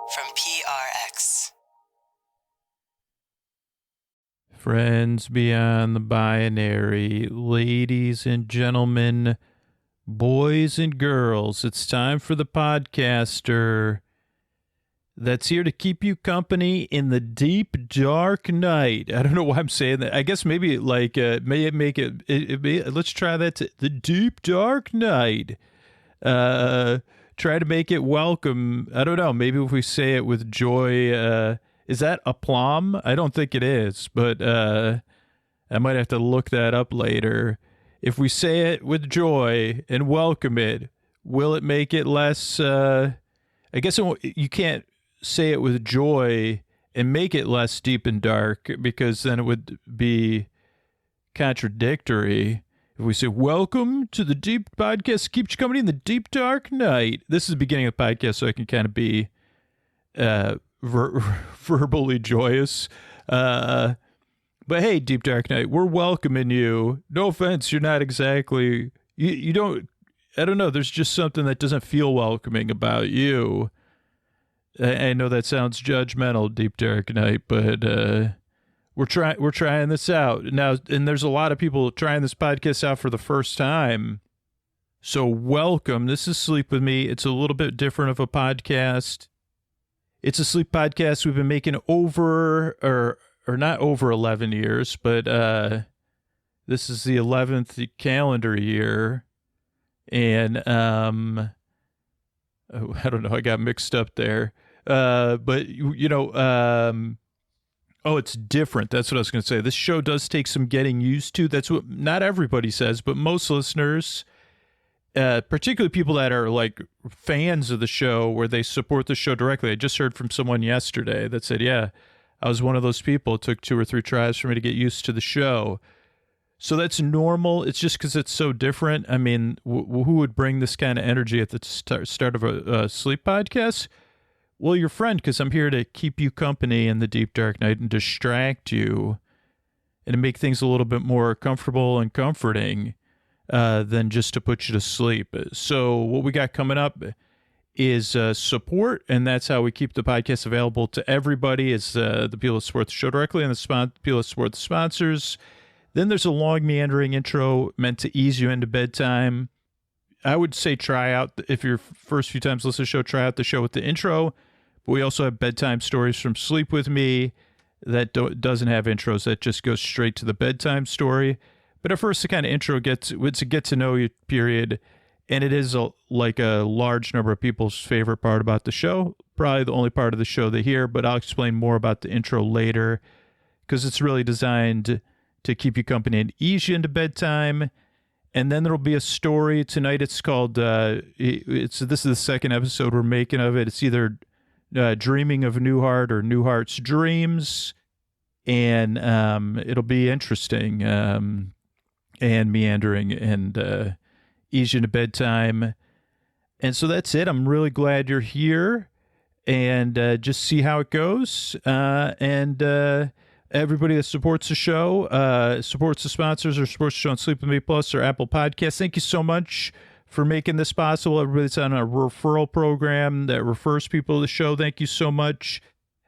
from PRX. Friends beyond the binary, ladies and gentlemen, boys and girls, it's time for the podcaster that's here to keep you company in the deep, dark night. I don't know why I'm saying that. I guess maybe like, let's try that to the deep, dark night. Try to make it welcome. I don't know. Maybe if we say it with joy, is that aplomb? I don't think it is, but I might have to look that up later. If we say it with joy and welcome it, will it make it less? I guess you can't say it with joy and make it less deep and dark, because then it would be contradictory. If we say, welcome to the deep podcast, keeps you company in the deep, dark night. This is the beginning of the podcast, so I can kind of be verbally joyous. But hey, deep, dark night, we're welcoming you. No offense, you're not exactly, you don't, I don't know, there's just something that doesn't feel welcoming about you. I know that sounds judgmental, deep, dark night, but we're trying this out now, and there's a lot of people trying this podcast out for the first time. So welcome. This is Sleep With Me. It's a little bit different of a podcast. It's a sleep podcast we've been making over, or not over 11 years, but this is the 11th calendar year, and I don't know, I got mixed up there. But it's different. That's what I was going to say. This show does take some getting used to. That's what not everybody says, but most listeners, particularly people that are like fans of the show, where they support the show directly. I just heard from someone yesterday that said, yeah, I was one of those people. It took 2 or 3 tries for me to get used to the show. So that's normal. It's just because it's so different. I mean, who would bring this kind of energy at the start of a sleep podcast? Well, your friend, because I'm here to keep you company in the deep, dark night and distract you and to make things a little bit more comfortable and comforting than just to put you to sleep. So what we got coming up is support, and that's how we keep the podcast available to everybody, is the people that support the show directly and the people that support the sponsors. Then there's a long, meandering intro meant to ease you into bedtime. I would say try out, if your first few times listen to the show, try out the show with the intro. But we also have bedtime stories from Sleep With Me that doesn't have intros, that just goes straight to the bedtime story. But at first, the kind of intro it's a get-to-know-you period, and it is like a large number of people's favorite part about the show, probably the only part of the show they hear, but I'll explain more about the intro later, because it's really designed to keep you company and ease you into bedtime. And then there'll be a story tonight. It's called, this is the second episode we're making of it. It's either Dreaming of Newhart or Newhart's Dreams. And it'll be interesting and meandering and ease you into bedtime. And so that's it. I'm really glad you're here, and just see how it goes. Everybody that supports the show, supports the sponsors, or supports the show on Sleep With Me Plus or Apple Podcasts, thank you so much for making this possible. Everybody that's on a referral program that refers people to the show, thank you so much.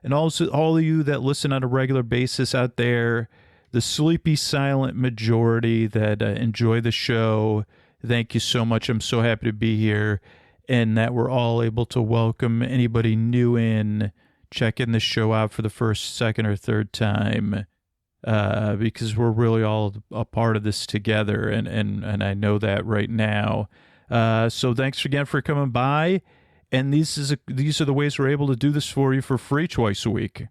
And also all of you that listen on a regular basis out there, the sleepy, silent majority that enjoy the show, thank you so much. I'm so happy to be here, and that we're all able to welcome anybody new in, checking the show out for the first, second, or third time, because we're really all a part of this together, and I know that right now. So thanks again for coming by, and these are the ways we're able to do this for you for free twice a week.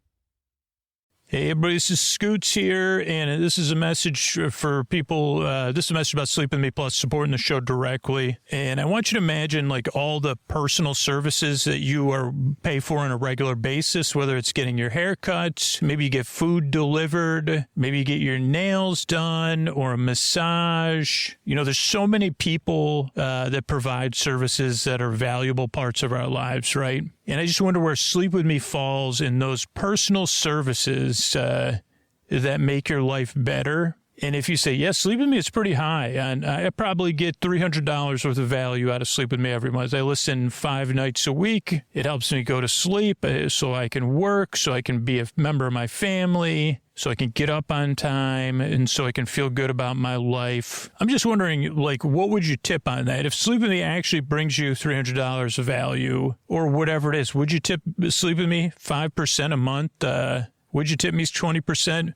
Hey, everybody, this is Scoots here, and this is a message for people. This is a message about Sleep With Me Plus, supporting the show directly. And I want you to imagine like all the personal services that you pay for on a regular basis, whether it's getting your hair cut, maybe you get food delivered, maybe you get your nails done, or a massage. You know, there's so many people that provide services that are valuable parts of our lives, right? And I just wonder where Sleep With Me falls in those personal services that make your life better And if you say, yes, Sleep With Me is pretty high, and I probably get $300 worth of value out of Sleep With Me every month. I listen 5 nights a week. It helps me go to sleep so I can work, so I can be a member of my family, so I can get up on time, and so I can feel good about my life. I'm just wondering, like, what would you tip on that? If Sleep With Me actually brings you $300 of value or whatever it is, would you tip Sleep With Me 5% a month? Would you tip me 20%?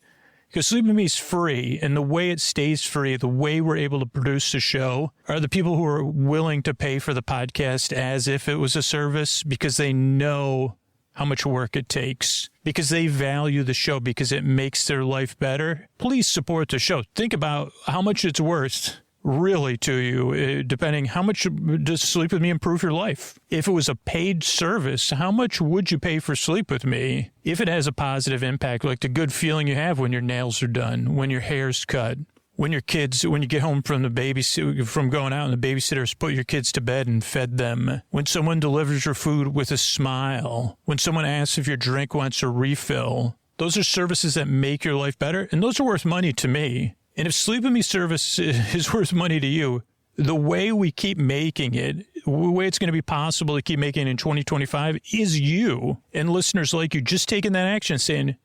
Because Sleep With Me is free, and the way it stays free, the way we're able to produce the show, are the people who are willing to pay for the podcast as if it was a service because they know how much work it takes, because they value the show, because it makes their life better. Please support the show. Think about how much it's worth really to you, depending how much does Sleep With Me improve your life. If it was a paid service, how much would you pay for Sleep With Me if it has a positive impact, like the good feeling you have when your nails are done, when your hair's cut, when your kids, when you get home from from going out and the babysitter's put your kids to bed and fed them, when someone delivers your food with a smile, when someone asks if your drink wants a refill. Those are services that make your life better, and those are worth money to me. And if Sleep With Me service is worth money to you, the way we keep making it, the way it's going to be possible to keep making it in 2025 is you and listeners like you just taking that action, saying,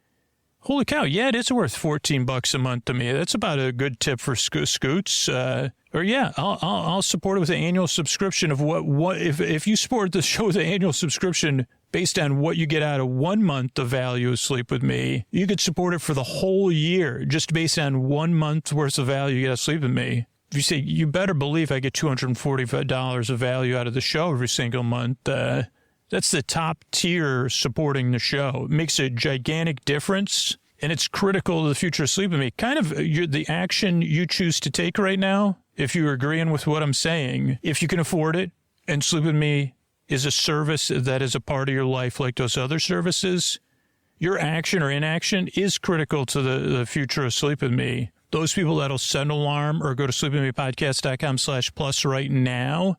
holy cow, yeah, it is worth $14 a month to me. That's about a good tip for Scoots. Or yeah, I'll support it with an annual subscription of what if you support the show with an annual subscription based on what you get out of 1 month of value of Sleep With Me, you could support it for the whole year just based on 1 month's worth of value you get out of Sleep With Me. If you say, you better believe I get $245 of value out of the show every single month, that's the top tier supporting the show. It makes a gigantic difference, and it's critical to the future of Sleep With Me. Kind of the action you choose to take right now, if you're agreeing with what I'm saying, if you can afford it, and Sleep With Me is a service that is a part of your life like those other services, your action or inaction is critical to the future of Sleep With Me. Those people that'll set an alarm or go to sleepwithmepodcast.com/plus right now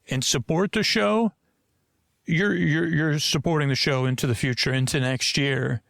and support the show, you're supporting the show into the future, into next year.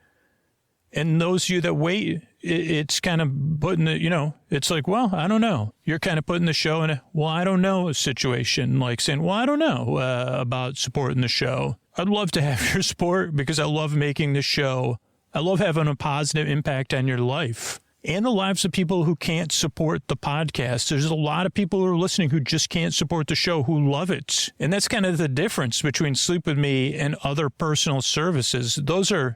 And those of you that wait, it's kind of putting the, it's like, well, I don't know. You're kind of putting the show in a, well, I don't know situation, like saying, well, I don't know about supporting the show. I'd love to have your support because I love making the show. I love having a positive impact on your life and the lives of people who can't support the podcast. There's a lot of people who are listening who just can't support the show, who love it. And that's kind of the difference between Sleep With Me and other personal services.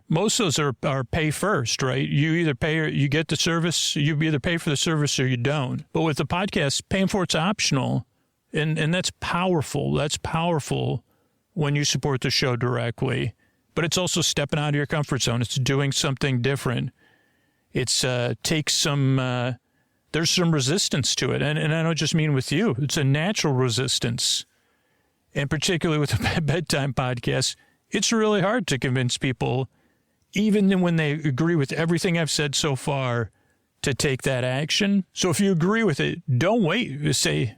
Most of those are pay first, right? You either pay or you get the service, you either pay for the service or you don't. But with the podcast, paying for it's optional. And that's powerful. That's powerful when you support the show directly. But it's also stepping out of your comfort zone. It's doing something different. It's takes some, there's some resistance to it. And I don't just mean with you. It's a natural resistance. And particularly with a bedtime podcast, it's really hard to convince people, even when they agree with everything I've said so far, to take that action. So if you agree with it, don't wait. Say,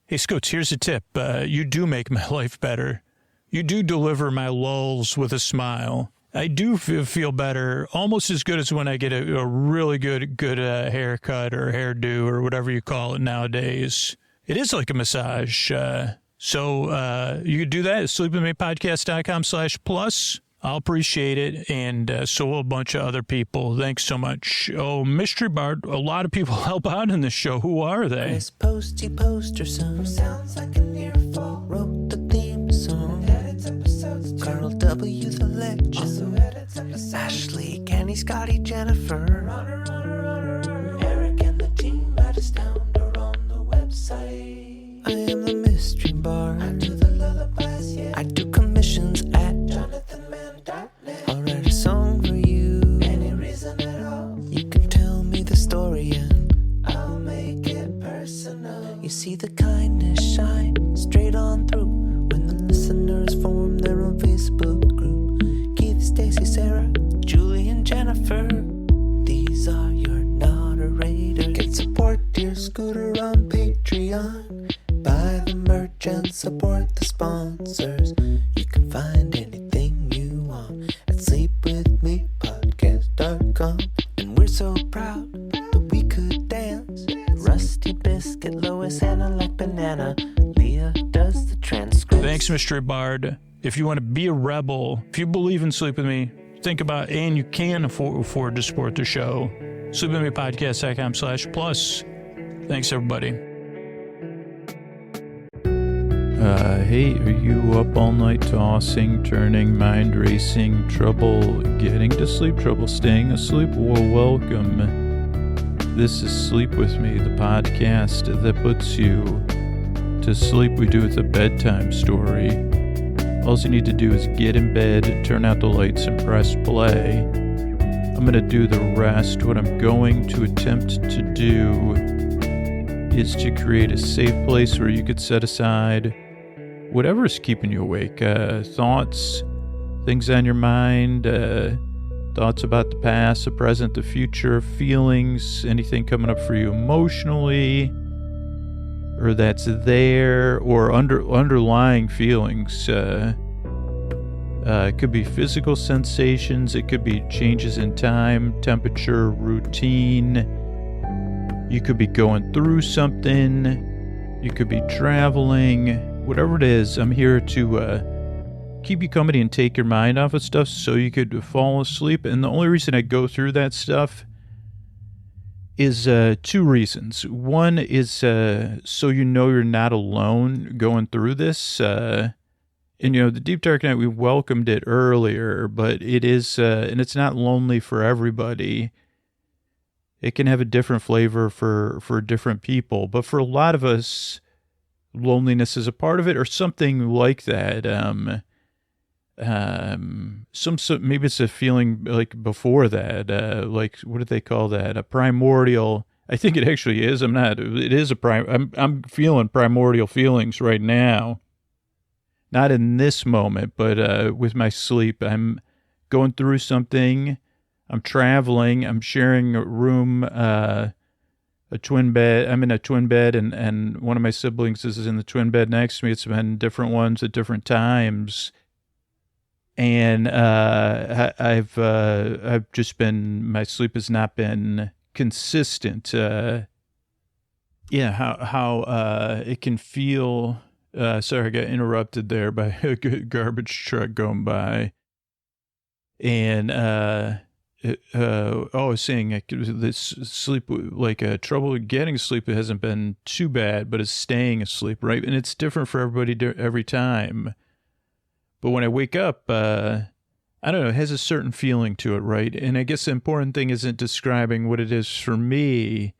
hey, Scoots, here's a tip. You do make my life better. You do deliver my lulls with a smile. I do feel better, almost as good as when I get a really good haircut or hairdo or whatever you call it nowadays. It is like a massage. So you could do that at sleepwithmepodcast.com/plus. I'll appreciate it, and so will a bunch of other people. Thanks so much. Oh, Mystery Bart, a lot of people help out in this show. Who are they? Chris Posty Poster Son sounds like an earful. Wrote the theme song. Edits episodes too. Carl W. the Legend. Also edits episodes. Ashley, Kenny, Scotty, Jennifer. Runner. Eric and the team at Astound or on the website. I am the Mystery Bart. I do the lullabies, yeah. I do commissions at JonathanMann.net. I'll write a song for you. Any reason at all. You can tell me the story and I'll make it personal. You see the kindness shine straight on through when the listeners form their own Facebook group. Keith, Stacy, Sarah, Julie, and Jennifer. These are Mystery Bard. If you want to be a rebel, if you believe in Sleep With Me, think about, and you can afford to support the show, sleepwithmepodcast.com/plus. Thanks, everybody. Hey, are you up all night tossing, turning, mind racing, trouble getting to sleep, trouble staying asleep? Well, welcome. This is Sleep With Me, the podcast that puts you to sleep. We do with a bedtime story. All you need to do is get in bed, turn out the lights, and press play. I'm going to do the rest. What I'm going to attempt to do is to create a safe place where you could set aside whatever is keeping you awake. Thoughts, things on your mind, thoughts about the past, the present, the future, feelings, anything coming up for you emotionally, or that's there, or underlying feelings. It could be physical sensations, it could be changes in time, temperature, routine. You could be going through something, you could be traveling. Whatever it is, I'm here to keep you company and take your mind off of stuff so you could fall asleep. And the only reason I go through that stuff is two reasons. One is so you know you're not alone going through this. And, the Deep Dark Night, we welcomed it earlier, but it is, and it's not lonely for everybody. It can have a different flavor for different people. But for a lot of us, loneliness is a part of it, or something like that. Maybe it's a feeling like before that, like, what do they call that? A primordial. I think it actually is. I'm feeling primordial feelings right now. Not in this moment, but with my sleep. I'm going through something. I'm traveling. I'm sharing a room, a twin bed. I'm in a twin bed, and one of my siblings is in the twin bed next to me. It's been different ones at different times. And I've just been, my sleep has not been consistent. How it can feel. Sorry, I got interrupted there by a garbage truck going by. And I was saying this sleep, like trouble getting sleep, it hasn't been too bad, but it's staying asleep, right? And it's different for everybody every time. But when I wake up, I don't know, it has a certain feeling to it, right? And I guess the important thing isn't describing what it is for me,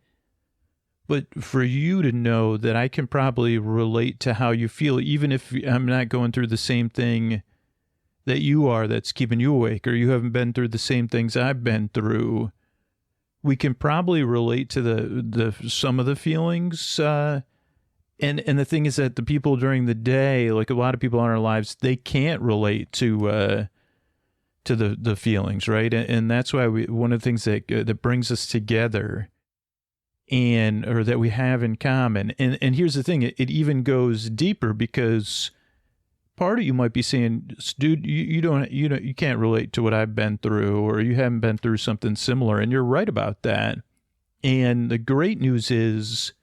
but for you to know that I can probably relate to how you feel, even if I'm not going through the same thing that you are that's keeping you awake, or you haven't been through the same things I've been through. We can probably relate to the some of the feelings. And the thing is that the people during the day, like a lot of people in our lives, they can't relate to the feelings, right? And that's why one of the things that brings us together, or that we have in common. And here's the thing, it even goes deeper, because part of you might be saying, dude, you can't relate to what I've been through, or you haven't been through something similar. And you're right about that. And the great news is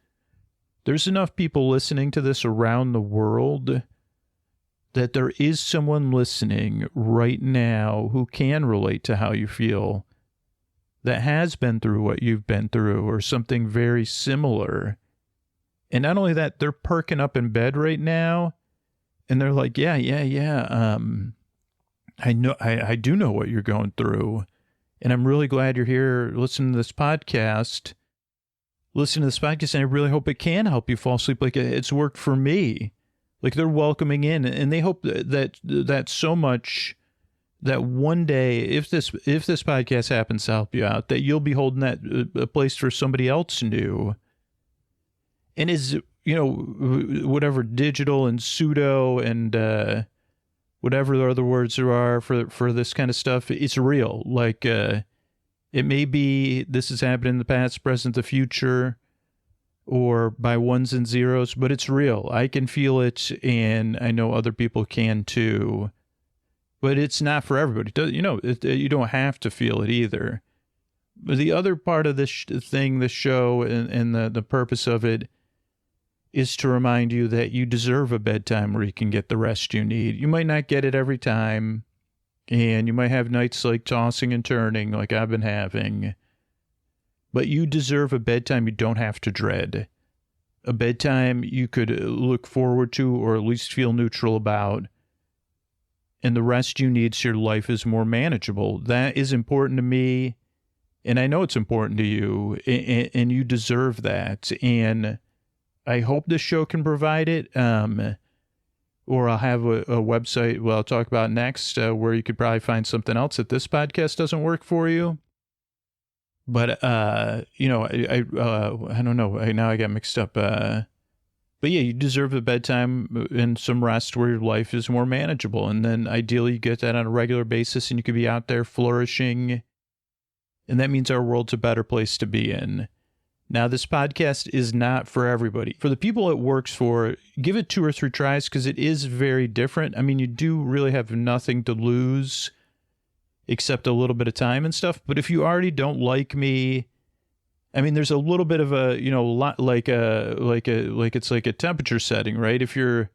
there's enough people listening to this around the world that there is someone listening right now who can relate to how you feel, that has been through what you've been through, or something very similar. And not only that, they're perking up in bed right now. And they're like, yeah. I know, I do know what you're going through. And I'm really glad you're here listening to this podcast. And I really hope it can help you fall asleep. Like it's worked for me. Like they're welcoming in, and they hope that so much that one day, if this podcast happens to help you out, that you'll be holding that a place for somebody else new. And is, whatever digital and pseudo and whatever the other words there are for this kind of stuff, it's real. Like it may be this has happened in the past, present, the future, or by ones and zeros, but it's real. I can feel it, and I know other people can too. But it's not for everybody. You don't have to feel it either. But the other part of this thing, the show, and the purpose of it is to remind you that you deserve a bedtime where you can get the rest you need. You might not get it every time, and you might have nights like tossing and turning like I've been having, but you deserve a bedtime you don't have to dread. A bedtime you could look forward to or at least feel neutral about, and the rest you need so your life is more manageable. That is important to me, and I know it's important to you, and you deserve that, and I hope this show can provide it, or I'll have a website I'll talk about next where you could probably find something else if this podcast doesn't work for you. But, I don't know. Now I got mixed up. But yeah, you deserve a bedtime and some rest where your life is more manageable. And then ideally you get that on a regular basis and you could be out there flourishing. And that means our world's a better place to be in. Now, this podcast is not for everybody. For the people it works for, give it 2 or 3 tries because it is very different. I mean, you do really have nothing to lose except a little bit of time and stuff. But if you already don't like me, I mean, there's a little bit of a, like it's like a temperature setting, right? If you're,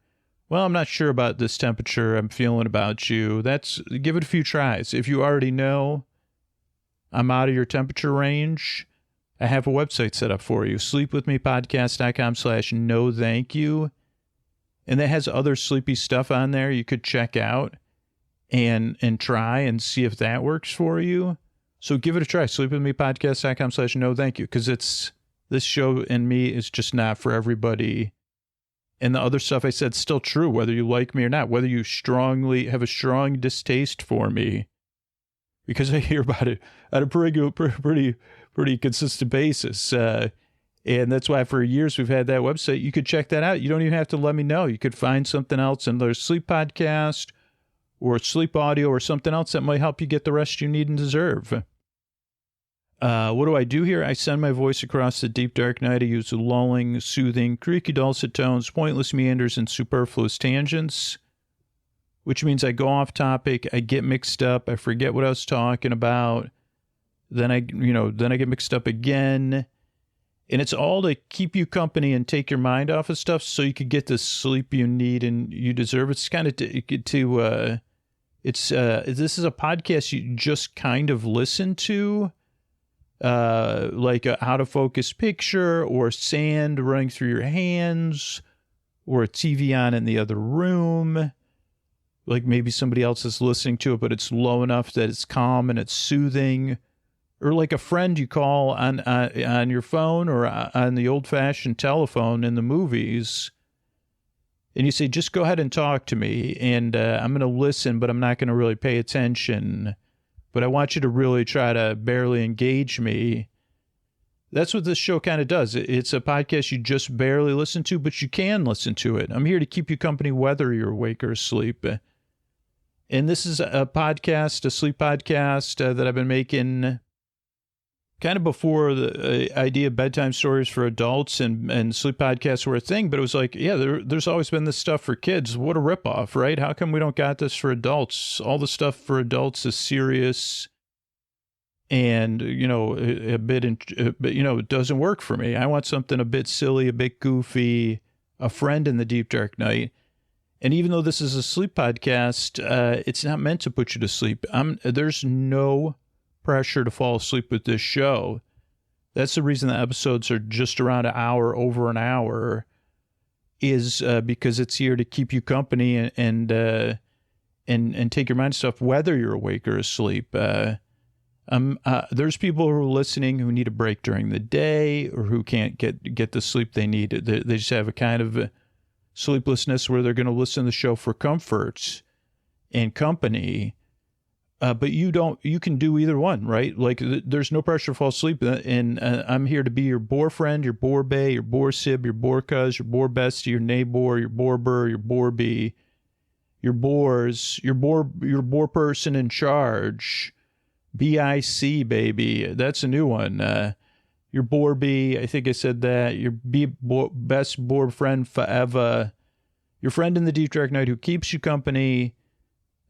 well, I'm not sure about this temperature I'm feeling about you, give it a few tries. If you already know I'm out of your temperature range, I have a website set up for you, sleepwithmepodcast.com/no thank you. And that has other sleepy stuff on there you could check out and try and see if that works for you. So give it a try, sleepwithmepodcast.com/no thank you, because this show and me is just not for everybody. And the other stuff I said is still true, whether you like me or not, whether you have a strong distaste for me, because I hear about it on a pretty consistent basis. And that's why for years we've had that website. You could check that out. You don't even have to let me know. You could find something else, another sleep podcast or sleep audio or something else that might help you get the rest you need and deserve. What do I do here? I send my voice across the deep, dark night. I use lulling, soothing, creaky, dulcet tones, pointless meanders, and superfluous tangents, which means I go off topic, I get mixed up, I forget what I was talking about, then I get mixed up again, and it's all to keep you company and take your mind off of stuff so you could get the sleep you need and you deserve. It's kind of this is a podcast you just kind of listen to, like a out of focus picture or sand running through your hands or a TV on in the other room. Like maybe somebody else is listening to it, but it's low enough that it's calm and it's soothing. Or like a friend you call on your phone or on the old-fashioned telephone in the movies, and you say, just go ahead and talk to me, and I'm going to listen, but I'm not going to really pay attention. But I want you to really try to barely engage me. That's what this show kind of does. It's a podcast you just barely listen to, but you can listen to it. I'm here to keep you company whether you're awake or asleep. And this is a podcast, a sleep podcast that I've been making kind of before the idea of bedtime stories for adults and sleep podcasts were a thing. But it was like, yeah, there's always been this stuff for kids. What a ripoff, right? How come we don't got this for adults? All the stuff for adults is serious and, a bit, it doesn't work for me. I want something a bit silly, a bit goofy, a friend in the deep, dark night. And even though this is a sleep podcast, it's not meant to put you to sleep. There's no pressure to fall asleep with this show. That's the reason the episodes are just around an hour, over an hour, is because it's here to keep you company and take your mind stuff, whether you're awake or asleep. There's people who are listening who need a break during the day or who can't get the sleep they need. They just have a kind of sleeplessness where they're going to listen to the show for comfort and company. But you can do either one, right? Like there's no pressure to fall asleep. And I'm here to be your bore friend, your bore bae, your bore sib, your bore cuz, your bore bestie, your neighbor, your bore burr, your bore bee, your bores, your bore person in charge. BIC, baby. That's a new one. Your bore bee, I think I said that. Your best bore friend forever. Your friend in the deep dark night who keeps you company.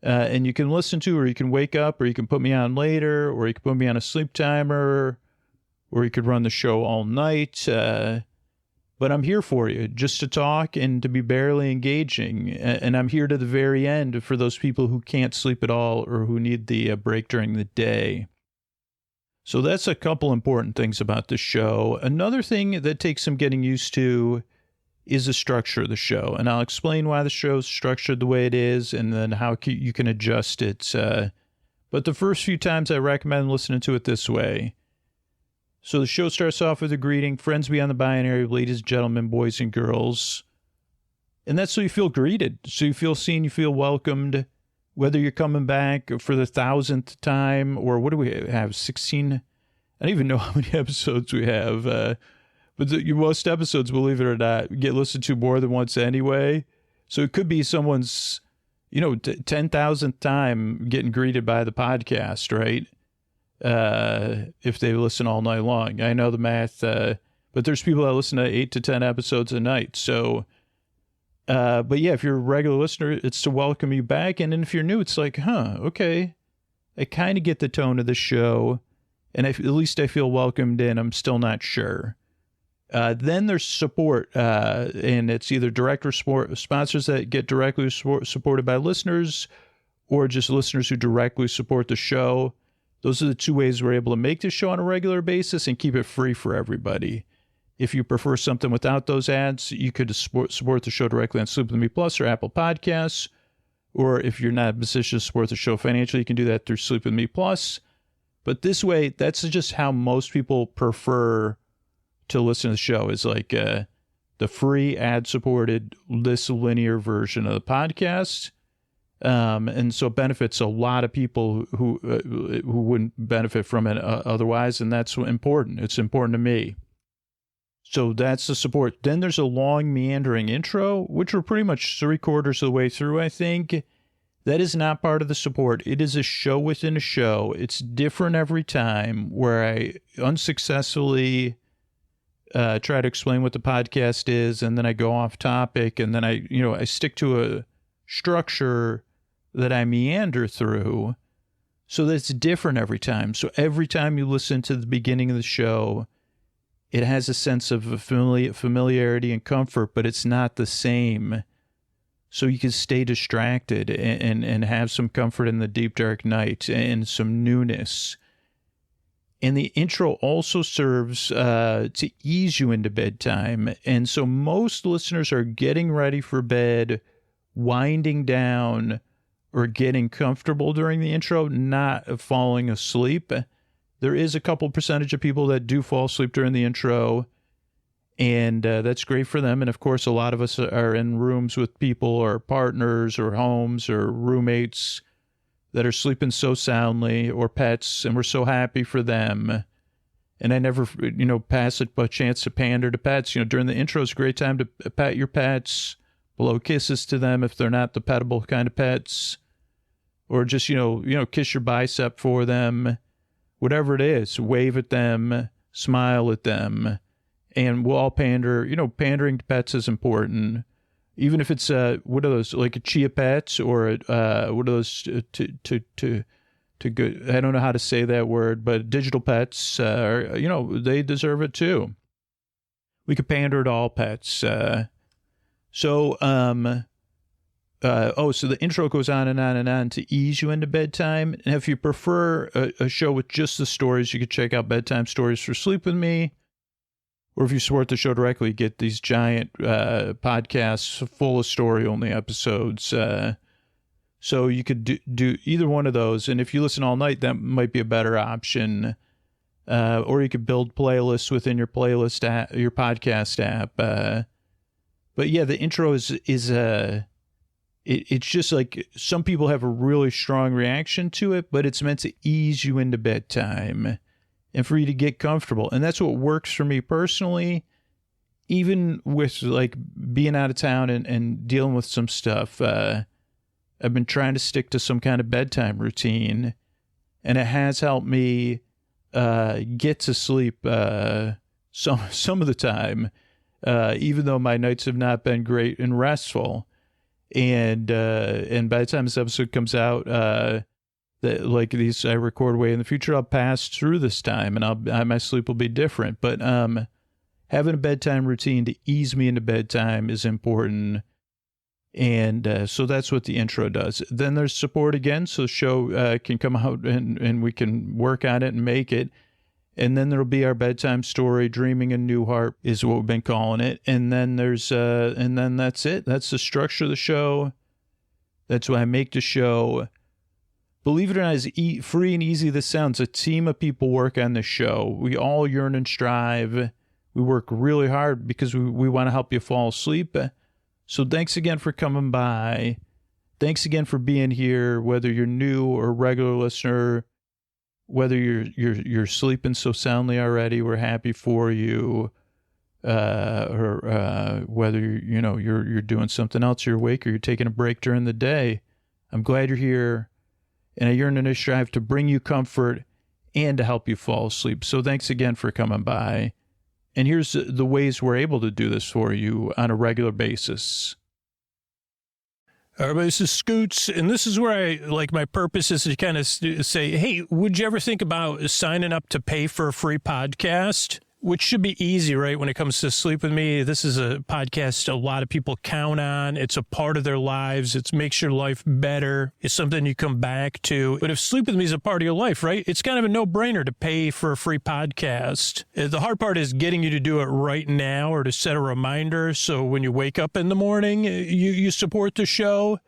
And you can listen to, or you can wake up, or you can put me on later, or you can put me on a sleep timer, or you could run the show all night. But I'm here for you, just to talk and to be barely engaging. And I'm here to the very end for those people who can't sleep at all or who need the break during the day. So that's a couple important things about the show. Another thing that takes some getting used to is the structure of the show. And I'll explain why the show's structured the way it is and then how you can adjust it. But the first few times I recommend listening to it this way. So the show starts off with a greeting, friends beyond the binary, ladies and gentlemen, boys and girls. And that's so you feel greeted. So you feel seen, you feel welcomed, whether you're coming back for the 1,000th time or what do we have, 16? I don't even know how many episodes we have. But most episodes, believe it or not, get listened to more than once anyway. So it could be someone's, 10,000th time getting greeted by the podcast, right? If they listen all night long. I know the math, but there's people that listen to 8 to 10 episodes a night. So, but yeah, if you're a regular listener, it's to welcome you back. And then if you're new, it's like, okay, I kind of get the tone of the show. And at least I feel welcomed in. I'm still not sure. Then there's support, and it's either direct or sponsors that get directly supported by listeners or just listeners who directly support the show. Those are the two ways we're able to make this show on a regular basis and keep it free for everybody. If you prefer something without those ads, you could support the show directly on Sleep With Me Plus or Apple Podcasts. Or if you're not in a position to support the show financially, you can do that through Sleep With Me Plus. But this way, that's just how most people prefer to listen to the show, is like the free ad-supported, this linear version of the podcast. And so it benefits a lot of people who wouldn't benefit from it otherwise, and that's important. It's important to me. So that's the support. Then there's a long, meandering intro, which we're pretty much 3/4 of the way through, I think. That is not part of the support. It is a show within a show. It's different every time, where I unsuccessfully try to explain what the podcast is, and then I go off topic, and then I stick to a structure that I meander through. So that's different every time. So every time you listen to the beginning of the show, it has a sense of familiarity and comfort, but it's not the same. So you can stay distracted and have some comfort in the deep, dark night and some newness. And the intro also serves to ease you into bedtime. And so most listeners are getting ready for bed, winding down, or getting comfortable during the intro, not falling asleep. There is a couple percentage of people that do fall asleep during the intro, and that's great for them. And of course, a lot of us are in rooms with people or partners or homes or roommates that are sleeping so soundly, or pets, and we're so happy for them. And I never, pass it by chance to pander to pets. During the intro is a great time to pet your pets, blow kisses to them if they're not the pettable kind of pets, or just, kiss your bicep for them, whatever it is, wave at them, smile at them, and we'll all pander. Pandering to pets is important. Even if it's what are those, like a chia pets, or what are those to good? I don't know how to say that word, but digital pets, they deserve it too. We could pander to all pets. So the intro goes on and on and on to ease you into bedtime. And if you prefer a show with just the stories, you could check out Bedtime Stories for Sleep With Me. Or if you support the show directly, you get these giant podcasts full of story-only episodes. So you could do either one of those. And if you listen all night, that might be a better option. Or you could build playlists within your playlist app, your podcast app. But yeah, the intro is it's just like some people have a really strong reaction to it, but it's meant to ease you into bedtime and for you to get comfortable. And that's what works for me personally, even with like being out of town and dealing with some stuff. I've been trying to stick to some kind of bedtime routine, and it has helped me get to sleep some of the time, even though my nights have not been great and restful. And by the time this episode comes out, that like these I record way in the future, I'll pass through this time, and my sleep will be different. But having a bedtime routine to ease me into bedtime is important. And so that's what the intro does. Then there's support again, so the show can come out and we can work on it and make it. And then there'll be our bedtime story, Dreaming in Newhart is what we've been calling it. And then and then that's it. That's the structure of the show. That's why I make the show. Believe it or not, as free and easy this sounds, a team of people work on this show. We all yearn and strive. We work really hard because we want to help you fall asleep. So thanks again for coming by. Thanks again for being here, whether you're new or regular listener, whether you're sleeping so soundly already, we're happy for you. Or whether you're doing something else, you're awake, or you're taking a break during the day. I'm glad you're here, and I yearn and I strive to bring you comfort and to help you fall asleep. So thanks again for coming by. And here's the ways we're able to do this for you on a regular basis. Everybody, this is Scoots, and this is where my purpose is to kind of say, hey, would you ever think about signing up to pay for a free podcast? Which should be easy, right, when it comes to Sleep With Me. This is a podcast a lot of people count on. It's a part of their lives. It makes your life better. It's something you come back to. But if Sleep With Me is a part of your life, right, it's kind of a no-brainer to pay for a free podcast. The hard part is getting you to do it right now or to set a reminder so when you wake up in the morning, you support the show.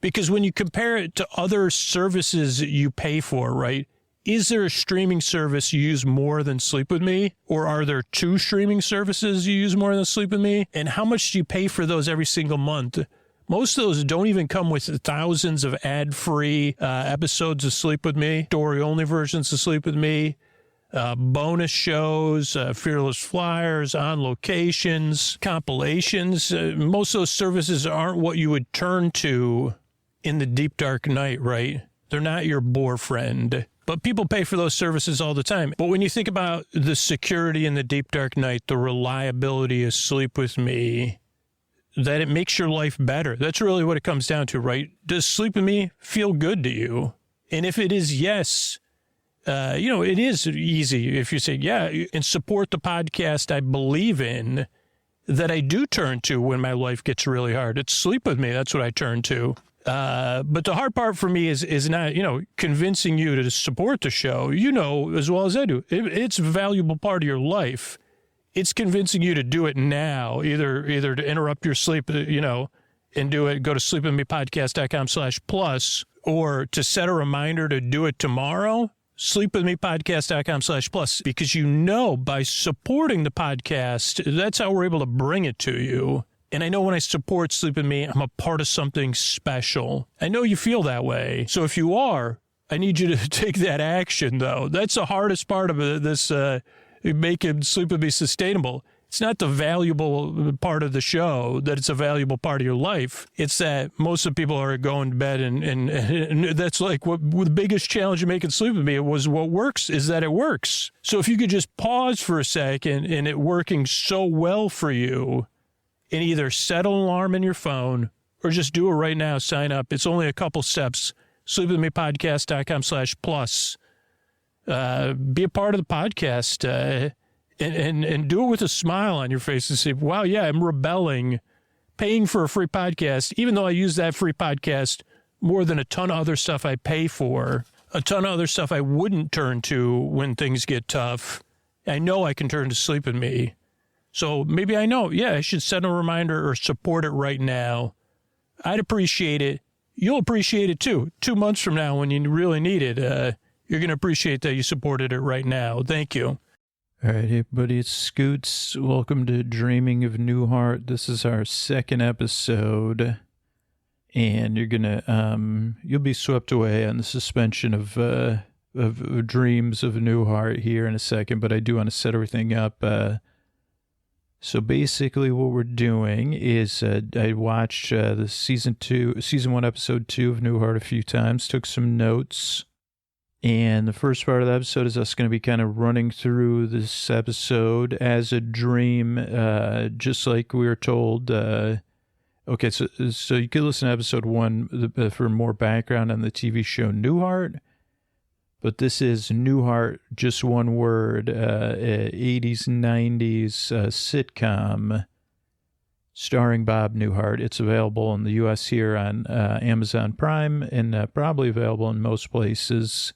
Because when you compare it to other services you pay for, right, is there a streaming service you use more than Sleep With Me? Or are there two streaming services you use more than Sleep With Me? And how much do you pay for those every single month? Most of those don't even come with thousands of ad-free episodes of Sleep With Me, story-only versions of Sleep With Me, bonus shows, Fearless Flyers, on locations, compilations. Most of those services aren't what you would turn to in the deep, dark night, right? They're not your bore friend. But people pay for those services all the time. But when you think about the security in the deep, dark night, the reliability of Sleep With Me, that it makes your life better. That's really what it comes down to, right? Does Sleep With Me feel good to you? And if it is yes, it is easy if you say, yeah, and support the podcast I believe in, that I do turn to when my life gets really hard. It's Sleep With Me. That's what I turn to. But the hard part for me is not, convincing you to support the show, as well as I do. It's a valuable part of your life. It's convincing you to do it now, either to interrupt your sleep, and do it, go to sleepwithmepodcast.com/plus, or to set a reminder to do it tomorrow, sleepwithmepodcast.com/plus, because by supporting the podcast, that's how we're able to bring it to you. And I know when I support Sleep With Me, I'm a part of something special. I know you feel that way. So if you are, I need you to take that action, though. That's the hardest part of this, making Sleep With Me sustainable. It's not the valuable part of the show, that it's a valuable part of your life. It's that most of the people are going to bed, and that's like the biggest challenge of making Sleep With Me was what works is that it works. So if you could just pause for a second and it working so well for you, and either set an alarm in your phone or just do it right now. Sign up. It's only a couple steps. Sleepwithmepodcast.com/plus. Be a part of the podcast and do it with a smile on your face and say, wow, yeah, I'm rebelling, paying for a free podcast, even though I use that free podcast more than a ton of other stuff I pay for, a ton of other stuff I wouldn't turn to when things get tough. I know I can turn to Sleep With Me. So maybe I know, I should set a reminder or support it right now. I'd appreciate it. You'll appreciate it too. 2 months from now when you really need it, you're going to appreciate that you supported it right now. Thank you. All right, hey, everybody, it's Scoots. Welcome to Dreaming of Newhart. This is our second episode, and you're going to, you'll be swept away on the suspension of dreams of Newhart here in a second, but I do want to set everything up. So basically what we're doing is I watched the season 1, episode 2 of Newhart a few times, took some notes. And the first part of the episode is us going to be kind of running through this episode as a dream, just like we were told. Okay, so you could listen to episode 1 for more background on the TV show Newhart. But this is Newhart, just one word, 80s, 90s sitcom starring Bob Newhart. It's available in the U.S. here on Amazon Prime and probably available in most places.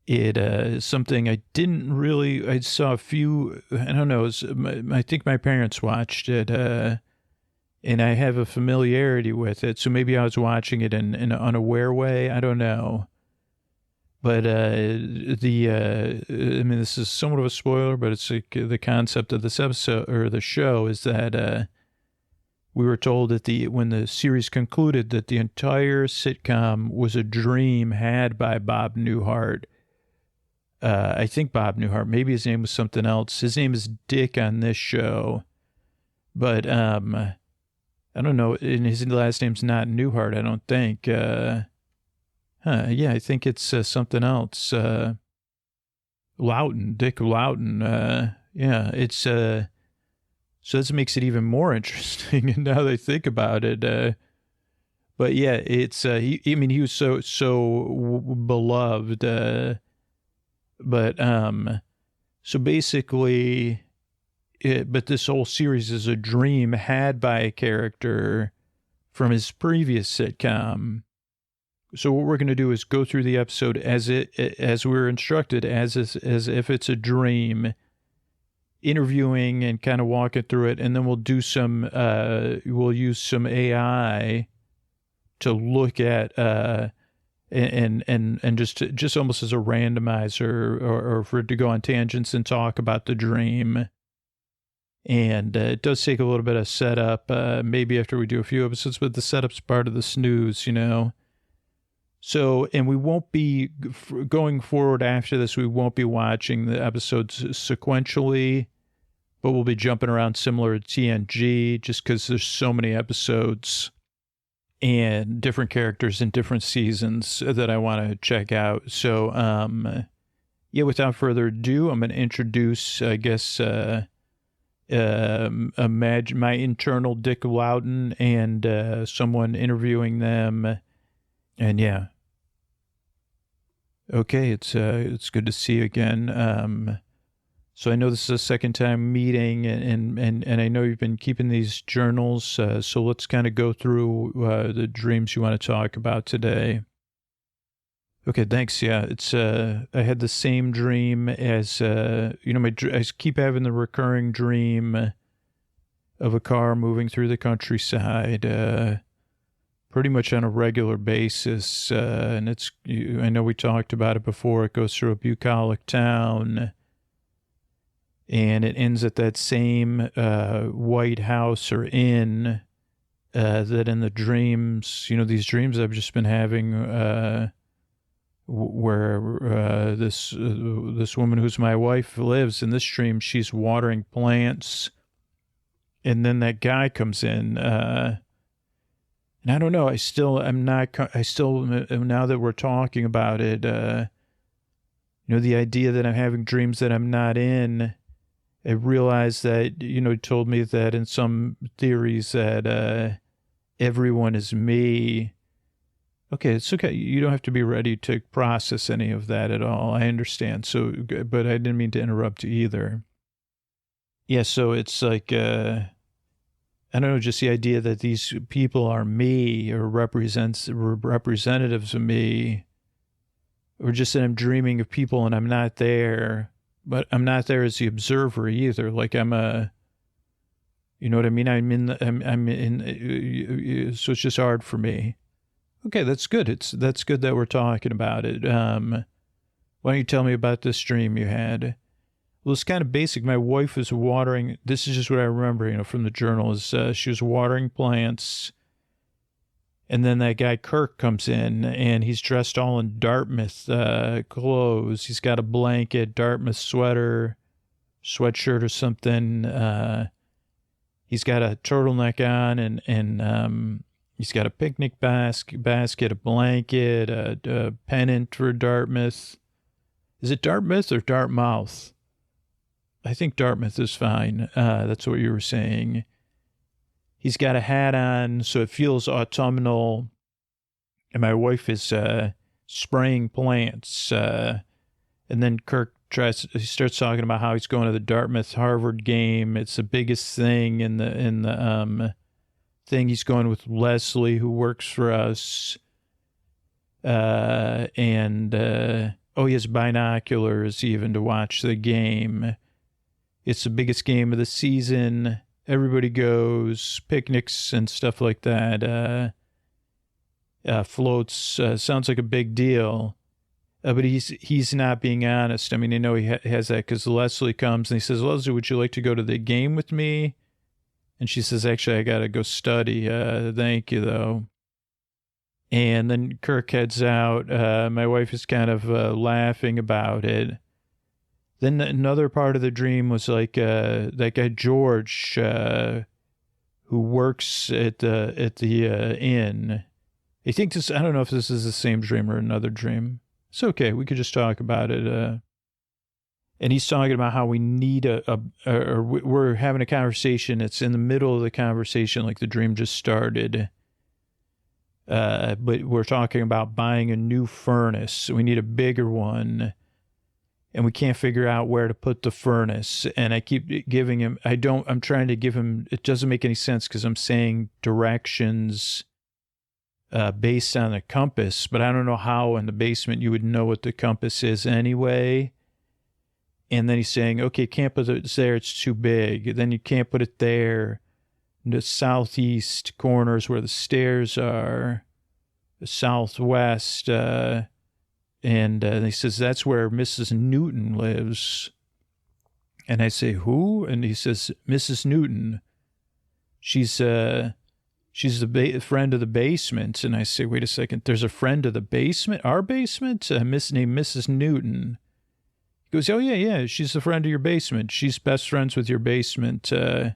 It is something I didn't really, I saw a few, I don't know, I think my parents watched it, and I have a familiarity with it. So maybe I was watching it in an unaware way. I don't know. But I mean, this is somewhat of a spoiler, but it's like the concept of this episode or the show is that we were told that when the series concluded that the entire sitcom was a dream had by Bob Newhart. I think Bob Newhart, maybe his name was something else. His name is Dick on this show, but I don't know. And his last name's not Newhart, I don't think. Yeah, I think it's something else. Loughton, Dick Loughton. Yeah, it's so this makes it even more interesting. And now that I think about it, but yeah, it's he was so beloved. But so basically, but this whole series is a dream had by a character from his previous sitcom. So what we're going to do is go through the episode as we're instructed, as if it's a dream, interviewing and kind of walking through it, and then we'll do we'll use some AI to look at and just almost as a randomizer or for it to go on tangents and talk about the dream. And it does take a little bit of setup, maybe after we do a few episodes, but the setup's part of the snooze, you know. So, and we won't be going forward after this. We won't be watching the episodes sequentially, but we'll be jumping around similar to TNG just because there's so many episodes and different characters in different seasons that I want to check out. So, yeah, without further ado, I'm going to introduce, I guess, imagine my internal Dick Loudon and someone interviewing them. And yeah. Okay, it's good to see you again. So I know this is a second time meeting, and I know you've been keeping these journals. So let's kind of go through the dreams you want to talk about today. Okay, thanks. Yeah, it's I had the same dream as I keep having the recurring dream of a car moving through the countryside. Pretty much on a regular basis, and I know we talked about it before. It goes through a bucolic town, and it ends at that same white house or inn that in the dreams, these dreams I've just been having, where this woman who's my wife lives. In this dream, she's watering plants, and then that guy comes in. And I don't know, now that we're talking about it, the idea that I'm having dreams that I'm not in, I realized that, he told me that in some theories that everyone is me. Okay, it's okay. You don't have to be ready to process any of that at all. I understand. So, but I didn't mean to interrupt you either. Yeah, so it's like, I don't know, just the idea that these people are me or representatives of me, or just that I'm dreaming of people and I'm not there, but I'm not there as the observer either. Like I'm you know what I mean? I'm in, so it's just hard for me. Okay, that's good. That's good that we're talking about it. Why don't you tell me about this dream you had? Well, it's kind of basic. My wife was watering. This is just what I remember, from the journal. Is she was watering plants, and then that guy Kirk comes in, and he's dressed all in Dartmouth clothes. He's got a blanket, Dartmouth sweater, sweatshirt or something. He's got a turtleneck on, and he's got a picnic basket, a blanket, a pennant for Dartmouth. Is it Dartmouth or Dartmouth? I think Dartmouth is fine. That's what you were saying. He's got a hat on, so it feels autumnal. And my wife is spraying plants. And then Kirk he starts talking about how he's going to the Dartmouth-Harvard game. It's the biggest thing in the thing. He's going with Leslie, who works for us. He has binoculars even to watch the game. It's the biggest game of the season. Everybody goes, picnics and stuff like that. Floats, sounds like a big deal. But he's not being honest. I mean, I know he has that because Leslie comes and he says, Leslie, would you like to go to the game with me? And she says, actually, I got to go study. Thank you, though. And then Kirk heads out. My wife is kind of laughing about it. Then another part of the dream was like that guy George, who works at the inn. I think this. I don't know if this is the same dream or another dream. It's okay. We could just talk about it. And he's talking about how we need or we're having a conversation. It's in the middle of the conversation, like the dream just started. But we're talking about buying a new furnace. We need a bigger one. And we can't figure out where to put the furnace. And I keep giving him, I'm trying to give him, it doesn't make any sense because I'm saying directions based on a compass, but I don't know how in the basement you would know what the compass is anyway. And then he's saying, okay, can't put it there, it's too big. Then you can't put it there. The southeast corner is where the stairs are. The southwest, and he says, that's where Mrs. Newton lives. And I say, who? And he says, Mrs. Newton. She's the friend of the basement. And I say, wait a second, there's a friend of the basement? Our basement? Named Mrs. Newton. He goes, oh, yeah, she's the friend of your basement. She's best friends with your basement. And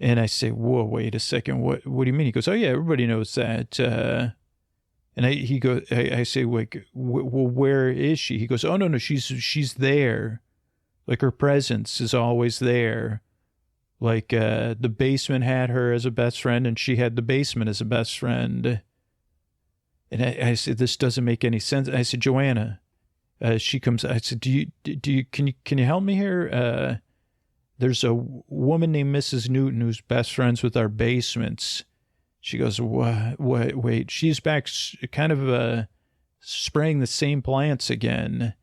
I say, whoa, wait a second, what do you mean? He goes, oh, yeah, everybody knows that. And I say, like, well, where is she? He goes, oh, no, she's there. Like, her presence is always there. Like, the basement had her as a best friend, and she had the basement as a best friend. And I said, this doesn't make any sense. I said, Joanna, she comes, I said, can you help me here? There's a woman named Mrs. Newton who's best friends with our basements. She goes, what, wait, she's back kind of spraying the same plants again.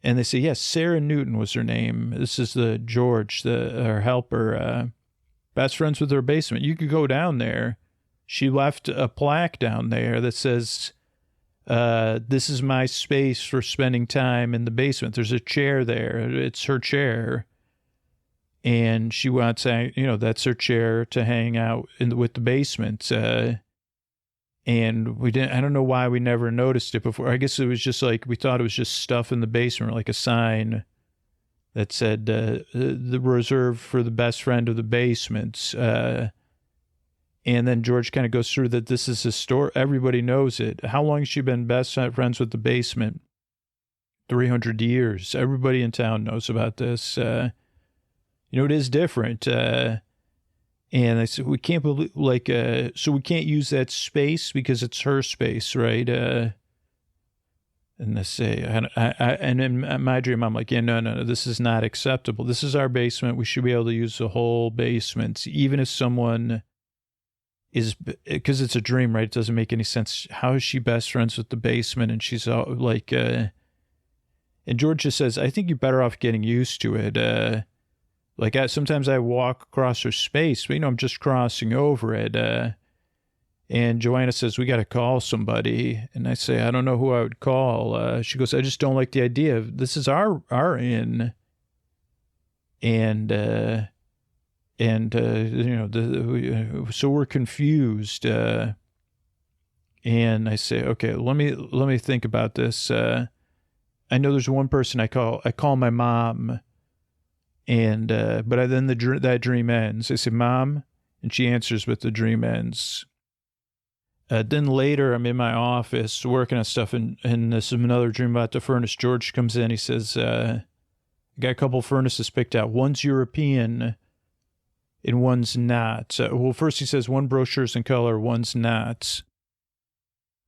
And they say, yes, Sarah Newton was her name. This is the George, her helper, best friends with her basement. You could go down there. She left a plaque down there that says, this is my space for spending time in the basement. There's a chair there. It's her chair. And she wants, that's her chair to hang out with the basement. And I don't know why we never noticed it before. I guess it was just like, we thought it was just stuff in the basement, like a sign that said, the reserved for the best friend of the basement. And then George kind of goes through that this is a store. Everybody knows it. How long has she been best friends with the basement? 300 years. Everybody in town knows about this. It is different. And I said, we can't believe, so we can't use that space because it's her space, right? And I say, and in my dream, I'm like, yeah, no, this is not acceptable. This is our basement. We should be able to use the whole basement, even if someone is, because it's a dream, right? It doesn't make any sense. How is she best friends with the basement? And she's all like, and George just says, I think you're better off getting used to it. Sometimes I walk across her space, but, I'm just crossing over it. And Joanna says, we got to call somebody. And I say, I don't know who I would call. She goes, I just don't like the idea of this is our inn. So we're confused. And I say, okay, let me think about this. I know there's one person I call my mom. And, but then that dream ends. I say, Mom, and she answers, but the dream ends. Then later I'm in my office working on stuff, and this is another dream about the furnace. George comes in, he says, I got a couple furnaces picked out. One's European and one's not. First he says one brochure's in color, one's not.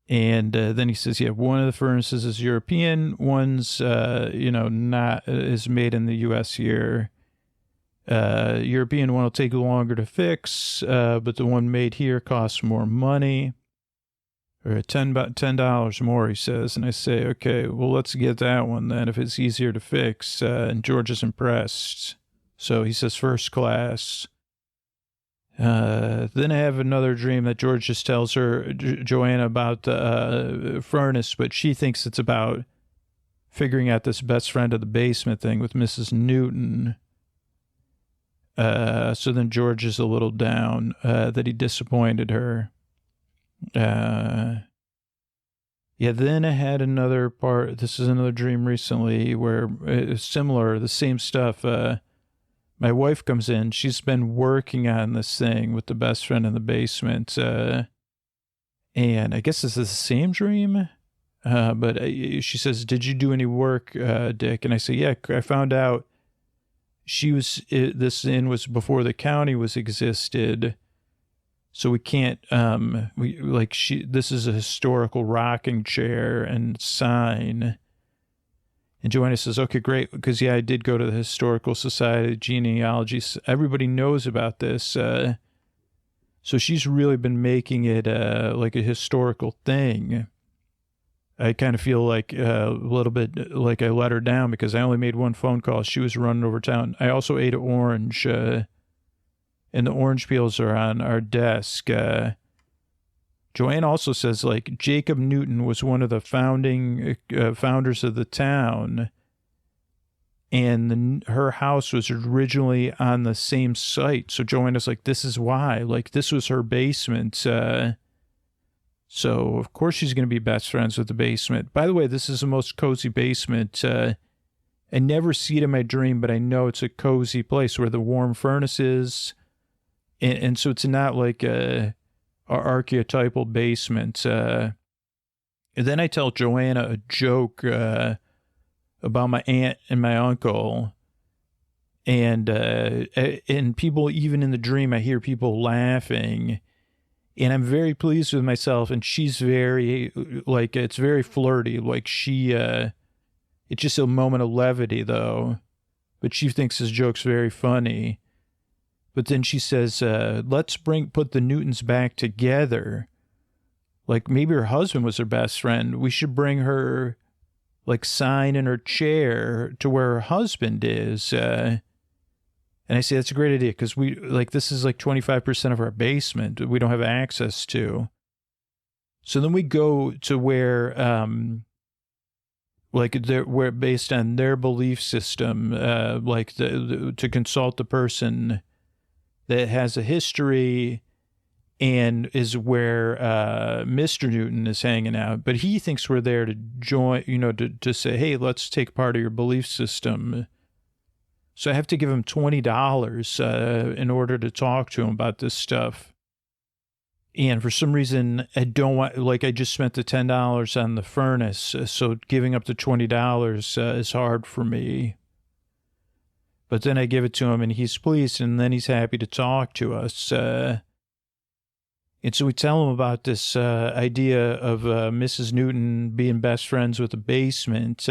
And then he says, yeah, one of the furnaces is European, one's, not is made in the U.S. here. European one will take longer to fix, but the one made here costs more money. Or $10 more, he says. And I say, okay, well, let's get that one then if it's easier to fix. And George is impressed. So he says first class. Then I have another dream that George just tells her, Joanna, about the furnace, but she thinks it's about figuring out this best friend of the basement thing with Mrs. Newton. So then George is a little down that he disappointed her. Then I had another part. This is another dream recently where it's similar, the same stuff. My wife comes in. She's been working on this thing with the best friend in the basement. And I guess this is the same dream. But she says, did you do any work, Dick? And I say, yeah, I found out this inn was before the county was existed. So we can't, this is a historical rocking chair and sign. And Joanna says, okay, great. Because, I did go to the Historical Society of Genealogy. Everybody knows about this. So she's really been making it like a historical thing. I kind of feel like a little bit like I let her down because I only made one phone call. She was running over town. I also ate an orange, and the orange peels are on our desk. Joanne also says, like, Jacob Newton was one of the founders of the town, and her house was originally on the same site. So Joanna's like, this is why. Like, this was her basement. So, of course, she's going to be best friends with the basement. By the way, this is the most cozy basement. I never see it in my dream, but I know it's a cozy place where the warm furnace is. And so it's not like a archetypal basement. And then I tell Joanna a joke about my aunt and my uncle. And people, even in the dream, I hear people laughing. And I'm very pleased with myself. And she's very, like, it's very flirty. Like it's just a moment of levity, though. But she thinks this joke's very funny. But then she says, let's put the Newtons back together. Like, maybe her husband was her best friend. We should bring her, like, sign in her chair to where her husband is. And I say, that's a great idea because this is like 25% of our basement we don't have access to. So then we go to where, where based on their belief system, to consult the person that has a history and is where Mr. Newton is hanging out. But he thinks we're there to join, to say, hey, let's take part of your belief system. So I have to give him $20 in order to talk to him about this stuff. And for some reason, I don't want, I just spent the $10 on the furnace. So giving up the $20 is hard for me. But then I give it to him and he's pleased and then he's happy to talk to us. And so we tell him about this idea of Mrs. Newton being best friends with the basement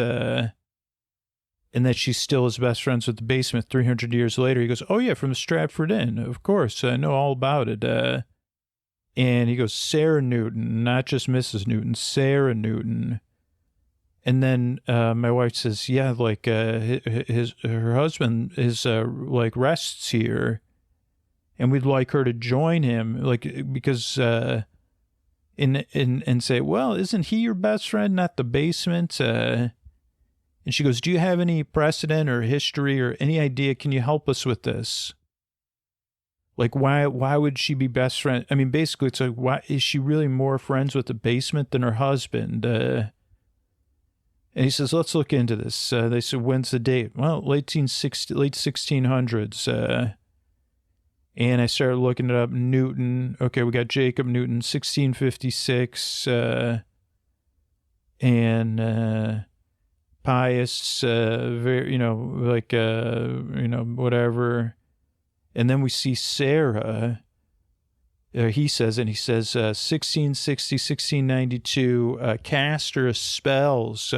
and that she still is best friends with the basement 300 years later. He goes, oh, yeah, from the Stratford Inn. Of course, I know all about it. And he goes, Sarah Newton, not just Mrs. Newton, Sarah Newton. And then my wife says, yeah, her husband is rests here, and we'd like her to join him, because and say, well, isn't he your best friend, not the basement? And she goes, do you have any precedent or history or any idea? Can you help us with this? Like, why would she be best friend? I mean, basically, it's like, why is she really more friends with the basement than her husband? And he says, let's look into this. They said, when's the date? Well, late 1600s. And I started looking it up. Newton. Okay, we got Jacob Newton, 1656. And pious, very, whatever. And then we see Sarah. he says 1660, 1692, caster of spells,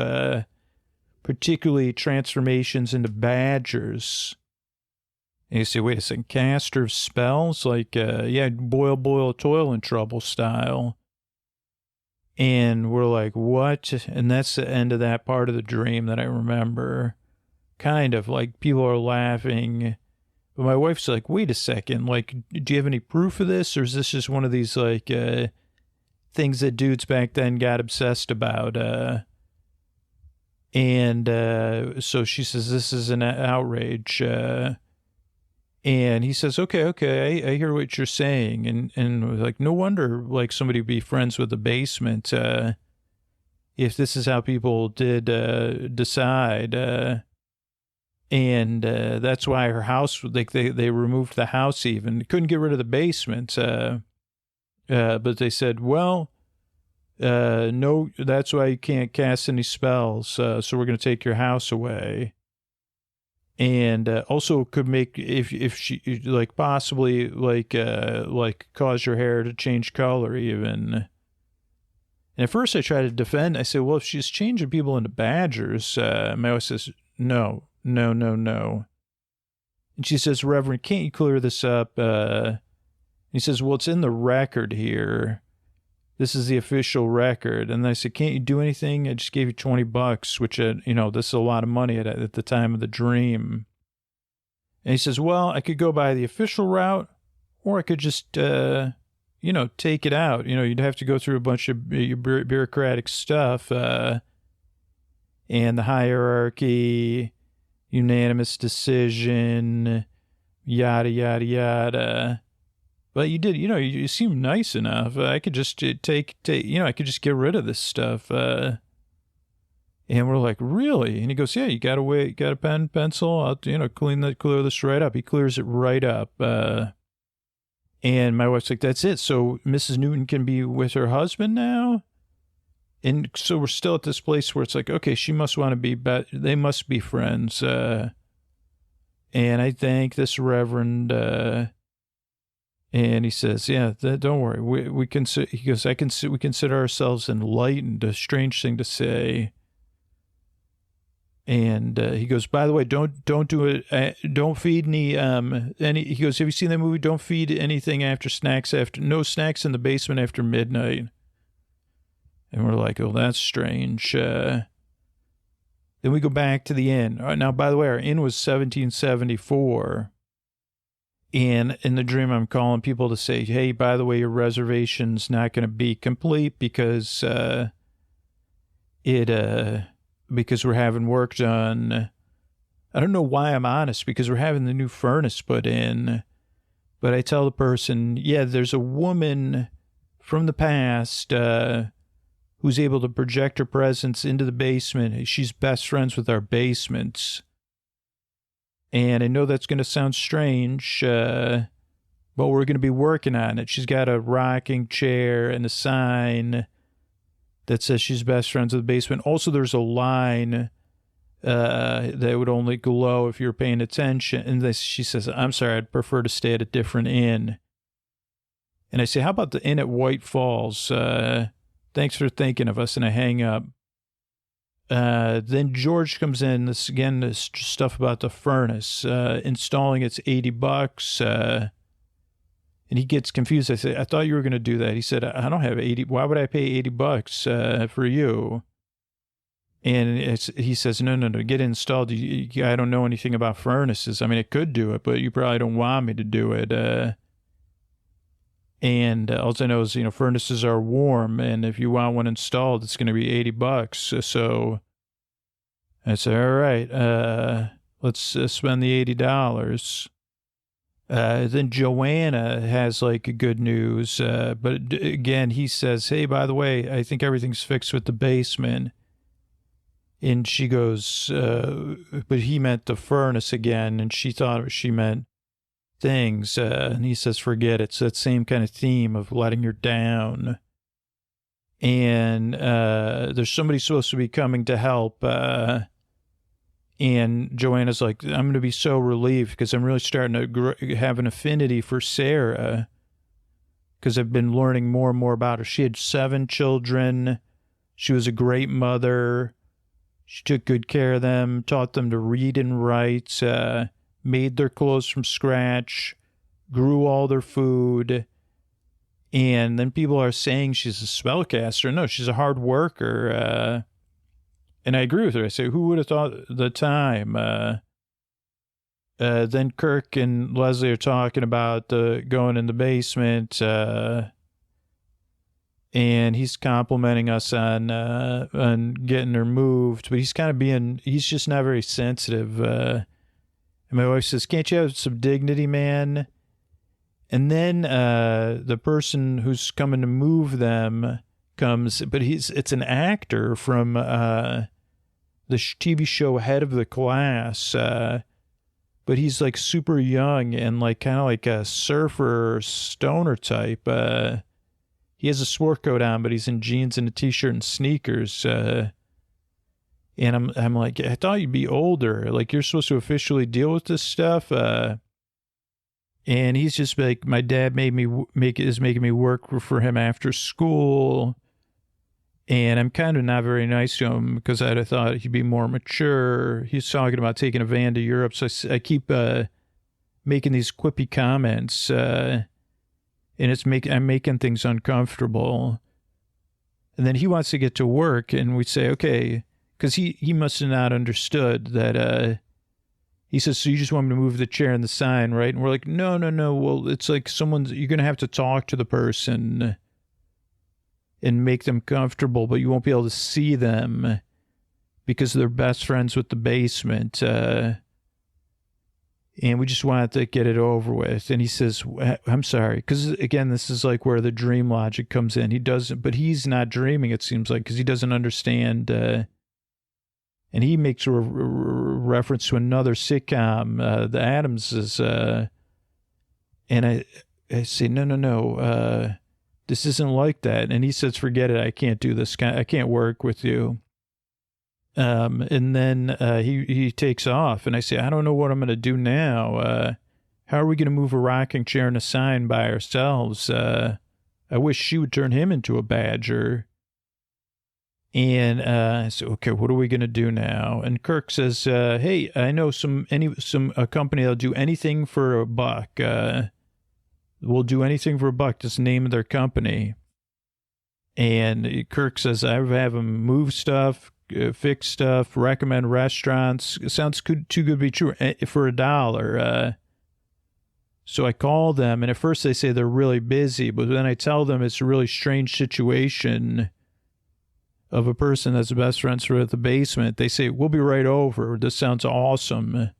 particularly transformations into badgers. And you say, wait a second, caster of spells? Like, boil, boil, toil in trouble style. And we're like, what? And that's the end of that part of the dream that I remember. Kind of like people are laughing. But my wife's like, wait a second, like, do you have any proof of this? Or is this just one of these, like, things that dudes back then got obsessed about? So she says, this is an outrage. And he says, okay, I hear what you're saying. And like, no wonder, like, somebody would be friends with the basement if this is how people did decide. And that's why her house, like, they removed the house even. They couldn't get rid of the basement. But they said, well, no, that's why you can't cast any spells. So we're going to take your house away. And also could make, if she, like, possibly, like cause your hair to change color even. And at first I tried to defend. I said, well, if she's changing people into badgers, my wife says, no. And she says, Reverend, can't you clear this up? He says, well, it's in the record here. This is the official record. And I said, can't you do anything? I just gave you $20, which, this is a lot of money at the time of the dream. And he says, well, I could go by the official route, or I could just, take it out. You'd have to go through a bunch of bureaucratic stuff, and the hierarchy, unanimous decision, yada, yada, yada. But you did, you seem nice enough. I could just I could just get rid of this stuff. And we're like, really? And he goes, yeah, you got a pen, pencil? I'll, clear this right up. He clears it right up. And my wife's like, that's it. So Mrs. Newton can be with her husband now? And so we're still at this place where it's like, okay, she must want to be, they must be friends. And I thank this Reverend, and he says, yeah, don't worry. We consider, he goes, we consider ourselves enlightened, a strange thing to say. And he goes, by the way, don't do it. Don't feed any, he goes, have you seen that movie? Don't feed anything no snacks in the basement after midnight. And we're like, oh, that's strange. Then we go back to the inn. Now, by the way, our inn was 1774. And in the dream, I'm calling people to say, hey, by the way, your reservation's not going to be complete because because we're having work done. I don't know why I'm honest, because we're having the new furnace put in. But I tell the person, yeah, there's a woman from the past who's able to project her presence into the basement. She's best friends with our basements. And I know that's going to sound strange, but we're going to be working on it. She's got a rocking chair and a sign that says she's best friends with the basement. Also, there's a line that would only glow if you're paying attention. And she says, I'm sorry, I'd prefer to stay at a different inn. And I say, how about the inn at White Falls? Thanks for thinking of us. And I hang up. Then George comes in. This stuff about the furnace. Installing it's $80. And he gets confused. I say, I thought you were going to do that. He said, I don't have 80. Why would I pay $80 for you? And he says, no, get it installed. I don't know anything about furnaces. I mean, it could do it, but you probably don't want me to do it. And all I know is, furnaces are warm, and if you want one installed, it's going to be $80. So I say, all right, let's spend the $80. Then Joanna has good news, but again, he says, hey, by the way, I think everything's fixed with the basement. And she goes, but he meant the furnace again, and she thought she meant things. And he says, forget it. It's that same kind of theme of letting her down. And there's somebody supposed to be coming to help. And Joanna's like, I'm going to be so relieved because I'm really starting to have an affinity for Sarah. because I've been learning more and more about her. She had 7 children. She was a great mother. She took good care of them, taught them to read and write, made their clothes from scratch, grew all their food. And then people are saying she's a spellcaster. No, she's a hard worker. And I agree with her. I say, who would have thought the time? Then Kirk and Leslie are talking about going in the basement. And he's complimenting us on getting her moved. But he's kind of he's just not very sensitive. And my wife says, can't you have some dignity, man? And then the person who's coming to move them comes, but it's an actor from the TV show Head of the Class, but he's like super young and like kind of like a surfer stoner type. He has a sport coat on, but he's in jeans and a t-shirt and sneakers. And I'm like, I thought you'd be older. Like you're supposed to officially deal with this stuff. And he's just like, my dad is making me work for him after school. And I'm kind of not very nice to him because I'd have thought he'd be more mature. He's talking about taking a van to Europe. So I keep making these quippy comments. And I'm making things uncomfortable. And then he wants to get to work. And we say, okay, because he must have not understood that he says, so you just want me to move the chair and the sign, right? And we're like, no. Well, it's like you're going to have to talk to the person and make them comfortable, but you won't be able to see them because they're best friends with the basement. And we just wanted to get it over with. And he says, I'm sorry. Because, again, this is like where the dream logic comes in. He doesn't, but he's not dreaming, it seems like, because he doesn't understand. And he makes a reference to another sitcom, The Addamses. And I say, no, this isn't like that. And he says, forget it. I can't do this. I can't work with you. And then he takes off. And I say, I don't know what I'm going to do now. How are we going to move a rocking chair and a sign by ourselves? I wish she would turn him into a badger. And I said, okay, what are we going to do now? And Kirk says, hey, I know a company that'll do anything for $1. We'll do anything for $1. Just the name of their company. And Kirk says, I have them move stuff, fix stuff, recommend restaurants. It sounds too good to be true for $1. So I call them, and at first they say they're really busy, but then I tell them it's a really strange situation of a person that's the best friends with the basement. They say, we'll be right over. This sounds awesome.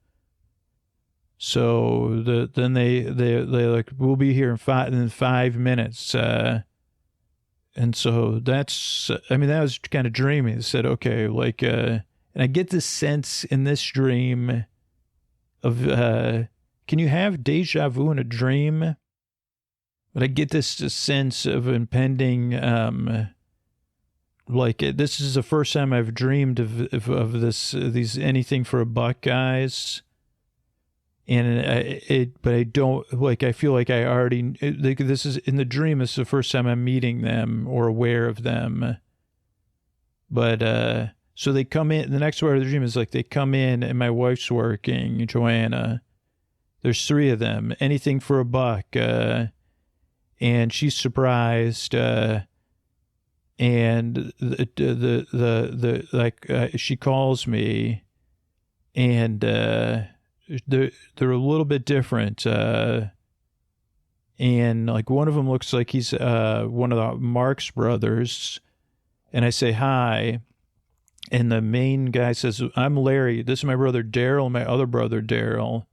So then they like, we'll be here in 5 minutes. And so that was kind of dreamy. They said, okay, like, and I get this sense in this dream of, can you have deja vu in a dream? But I get this sense of impending, like this is the first time I've dreamed of these anything for $1 guys. And but I don't, like, I feel like I already, like, this is in the dream. This is the first time I'm meeting them or aware of them. But, so they come in, the next part of the dream is like, they come in and my wife's working, Joanna. There's 3 of them, anything for $1. And she's surprised, and she calls me, and, they're a little bit different, and like one of them looks like he's one of the Marx brothers, and I say hi, and the main guy says, I'm Larry, this is my brother Daryl and my other brother Daryl.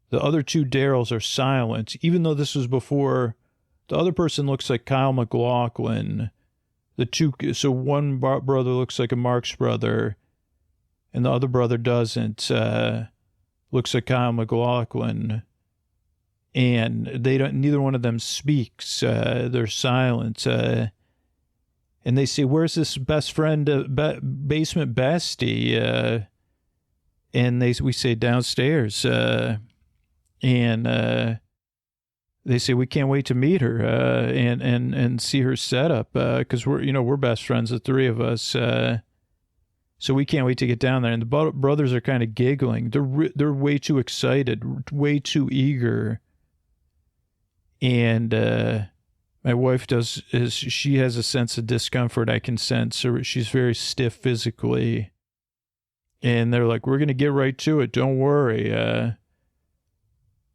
The other 2 Daryls are silent, even though this was before. The other person looks like Kyle MacLachlan. So one brother looks like a Marx brother, and the other brother doesn't. Looks like Kyle MacLachlan, and neither one of them speaks. They're silent. And they say, where's this best friend, basement bestie? And we say downstairs. And they say we can't wait to meet her and see her setup because we're best friends, the three of us. So we can't wait to get down there. And the brothers are kind of giggling. They're way too excited, way too eager. And my wife she has a sense of discomfort I can sense. So she's very stiff physically. And they're like, we're going to get right to it. Don't worry.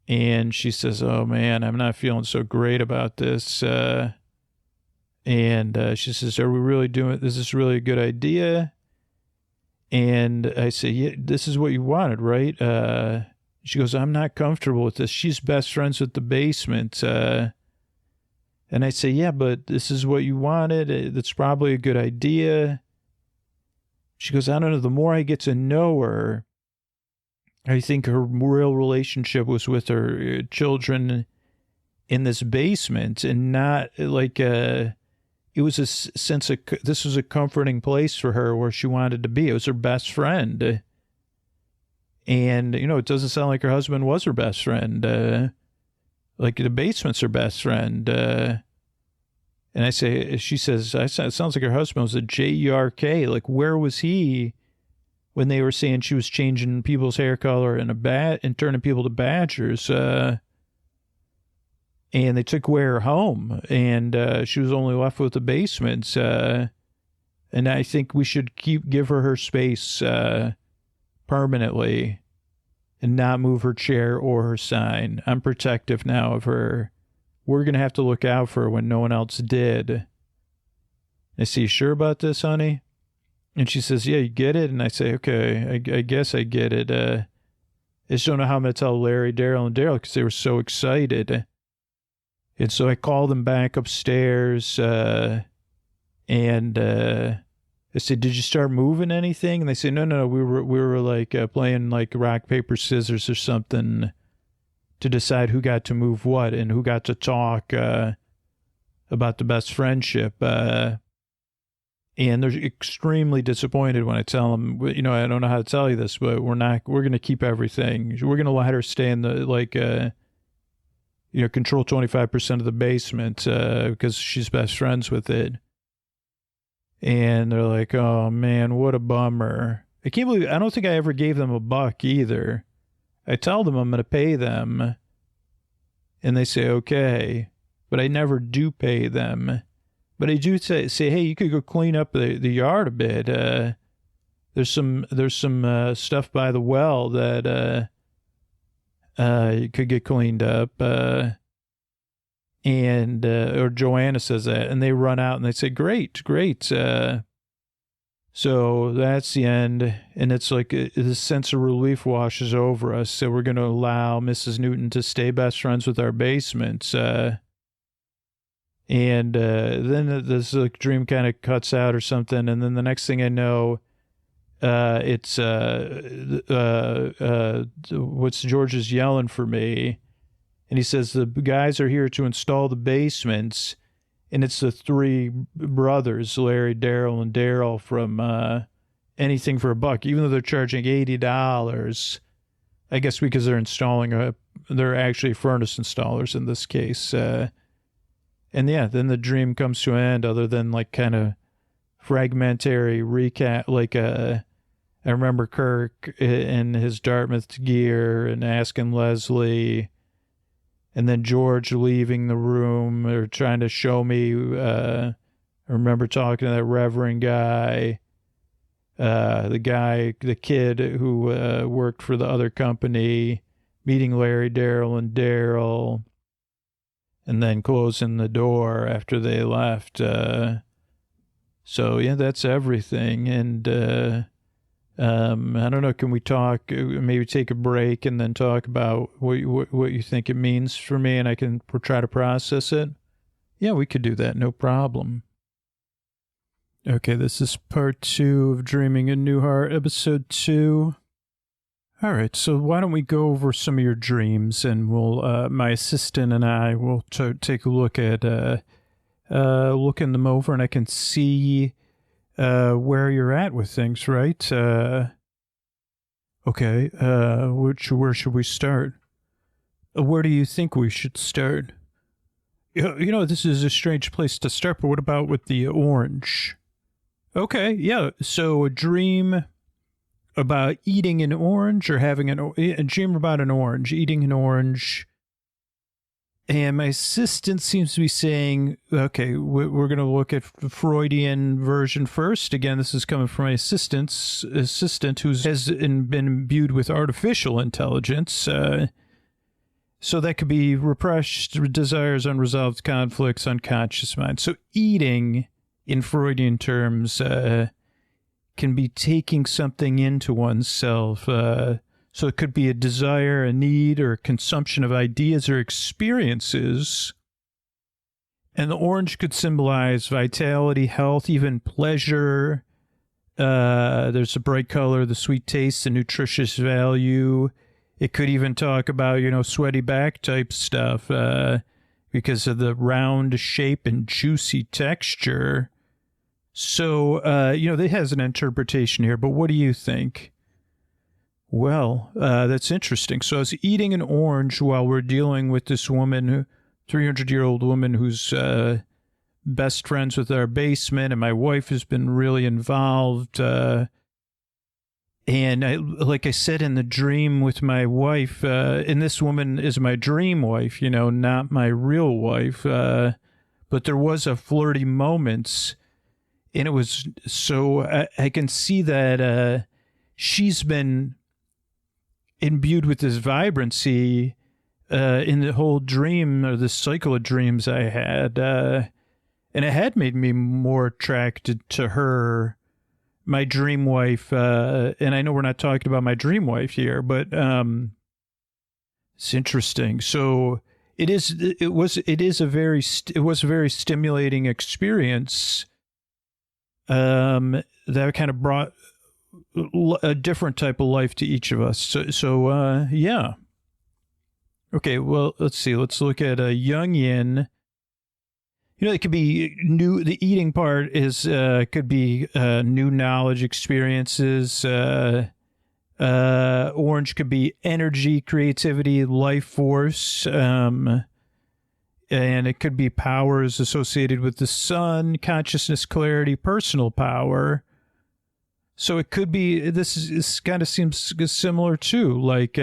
And she says, oh, man, I'm not feeling so great about this. And she says, are we really doing it? Is this really a good idea? And I say, yeah, this is what you wanted, right? She goes, I'm not comfortable with this. She's best friends with the basement. And I say, yeah, but this is what you wanted. That's probably a good idea. She goes, I don't know. The more I get to know her, I think her real relationship was with her children in this basement and not like it was a sense of this was a comforting place for her where she wanted to be. It was her best friend. And, it doesn't sound like her husband was her best friend. Like the basement's her best friend. And she says, it sounds like her husband was a JERK. Like, where was he when they were saying she was changing people's hair color and turning people to badgers? And they took her home, and she was only left with the basement. And I think we should give her space permanently and not move her chair or her sign. I'm protective now of her. We're going to have to look out for her when no one else did. I say, you sure about this, honey? And she says, yeah, you get it? And I say, okay, I guess I get it. I just don't know how I'm going to tell Larry, Daryl, and Daryl because they were so excited. And so I called them back upstairs, and I said, did you start moving anything? And they said, no, we were like playing like rock, paper, scissors or something to decide who got to move what and who got to talk about the best friendship. And they're extremely disappointed when I tell them, I don't know how to tell you this, but we're going to keep everything. We're going to let her stay in the, control 25% of the basement because she's best friends with it. And they're like, oh, man, what a bummer. I can't believe, I don't think I ever gave them $1 either. I tell them I'm going to pay them, and they say, okay, but I never do pay them. But I do say, hey, you could go clean up the yard a bit. There's some stuff by the well that you could get cleaned up. And or Joanna says that, and they run out and they say, great. So that's the end. And it's like the sense of relief washes over us. So we're going to allow Mrs. Newton to stay best friends with our basements. And then this like, dream kind of cuts out or something. And then the next thing I know, it's what's George's yelling for me. And he says, the guys are here to install the basements. And it's the three brothers, Larry, Daryl, and Daryl from Anything for $1, even though they're charging $80. I guess because they're actually furnace installers in this case. And yeah, then the dream comes to an end other than like kind of fragmentary recap. Like I remember Kirk in his Dartmouth gear and asking Leslie, and then George leaving the room or trying to show me. I remember talking to that Reverend guy, the kid who worked for the other company, meeting Larry, Daryl, and Daryl, and then closing the door after they left. So, yeah, that's everything. And I don't know, can we talk, maybe take a break and then talk about what you think it means for me, and I can try to process it? Yeah, we could do that, no problem. Okay, this is part 2 of Dreaming in Newhart, episode 2. All right, so why don't we go over some of your dreams, and we'll, my assistant and I will take a look at, looking them over, and I can see where you're at with things, right? Okay, where should we start? Where do you think we should start? This is a strange place to start, but what about with the orange? Okay, yeah. So a dream about eating an orange or having a dream about an orange, eating an orange. And my assistant seems to be saying, okay, we're going to look at the Freudian version first. Again, this is coming from my assistant who has been imbued with artificial intelligence. So that could be repressed desires, unresolved conflicts, unconscious mind. So eating, in Freudian terms, can be taking something into oneself. So it could be a desire, a need, or a consumption of ideas or experiences. And the orange could symbolize vitality, health, even pleasure. There's a bright color, the sweet taste, the nutritious value. It could even talk about, sweaty back type stuff because of the round shape and juicy texture. So, it has an interpretation here, but what do you think? Well, that's interesting. So I was eating an orange while we're dealing with this woman, 300-year-old woman who's best friends with our basement, and my wife has been really involved. And like I said in the dream with my wife, and this woman is my dream wife, not my real wife. But there was a flirty moment, and it was so I can see that she's been imbued with this vibrancy in the whole dream, or the cycle of dreams I had. And it had made me more attracted to her, my dream wife. And I know we're not talking about my dream wife here, but it's interesting. So it was a very stimulating experience that kind of brought a different type of life to each of us. So yeah. Okay, well, let's see. Let's look at a Jungian. It could be new. The eating part could be new knowledge experiences. Orange could be energy, creativity, life force. And it could be powers associated with the sun, consciousness, clarity, personal power. So it could be, this kind of seems similar too, like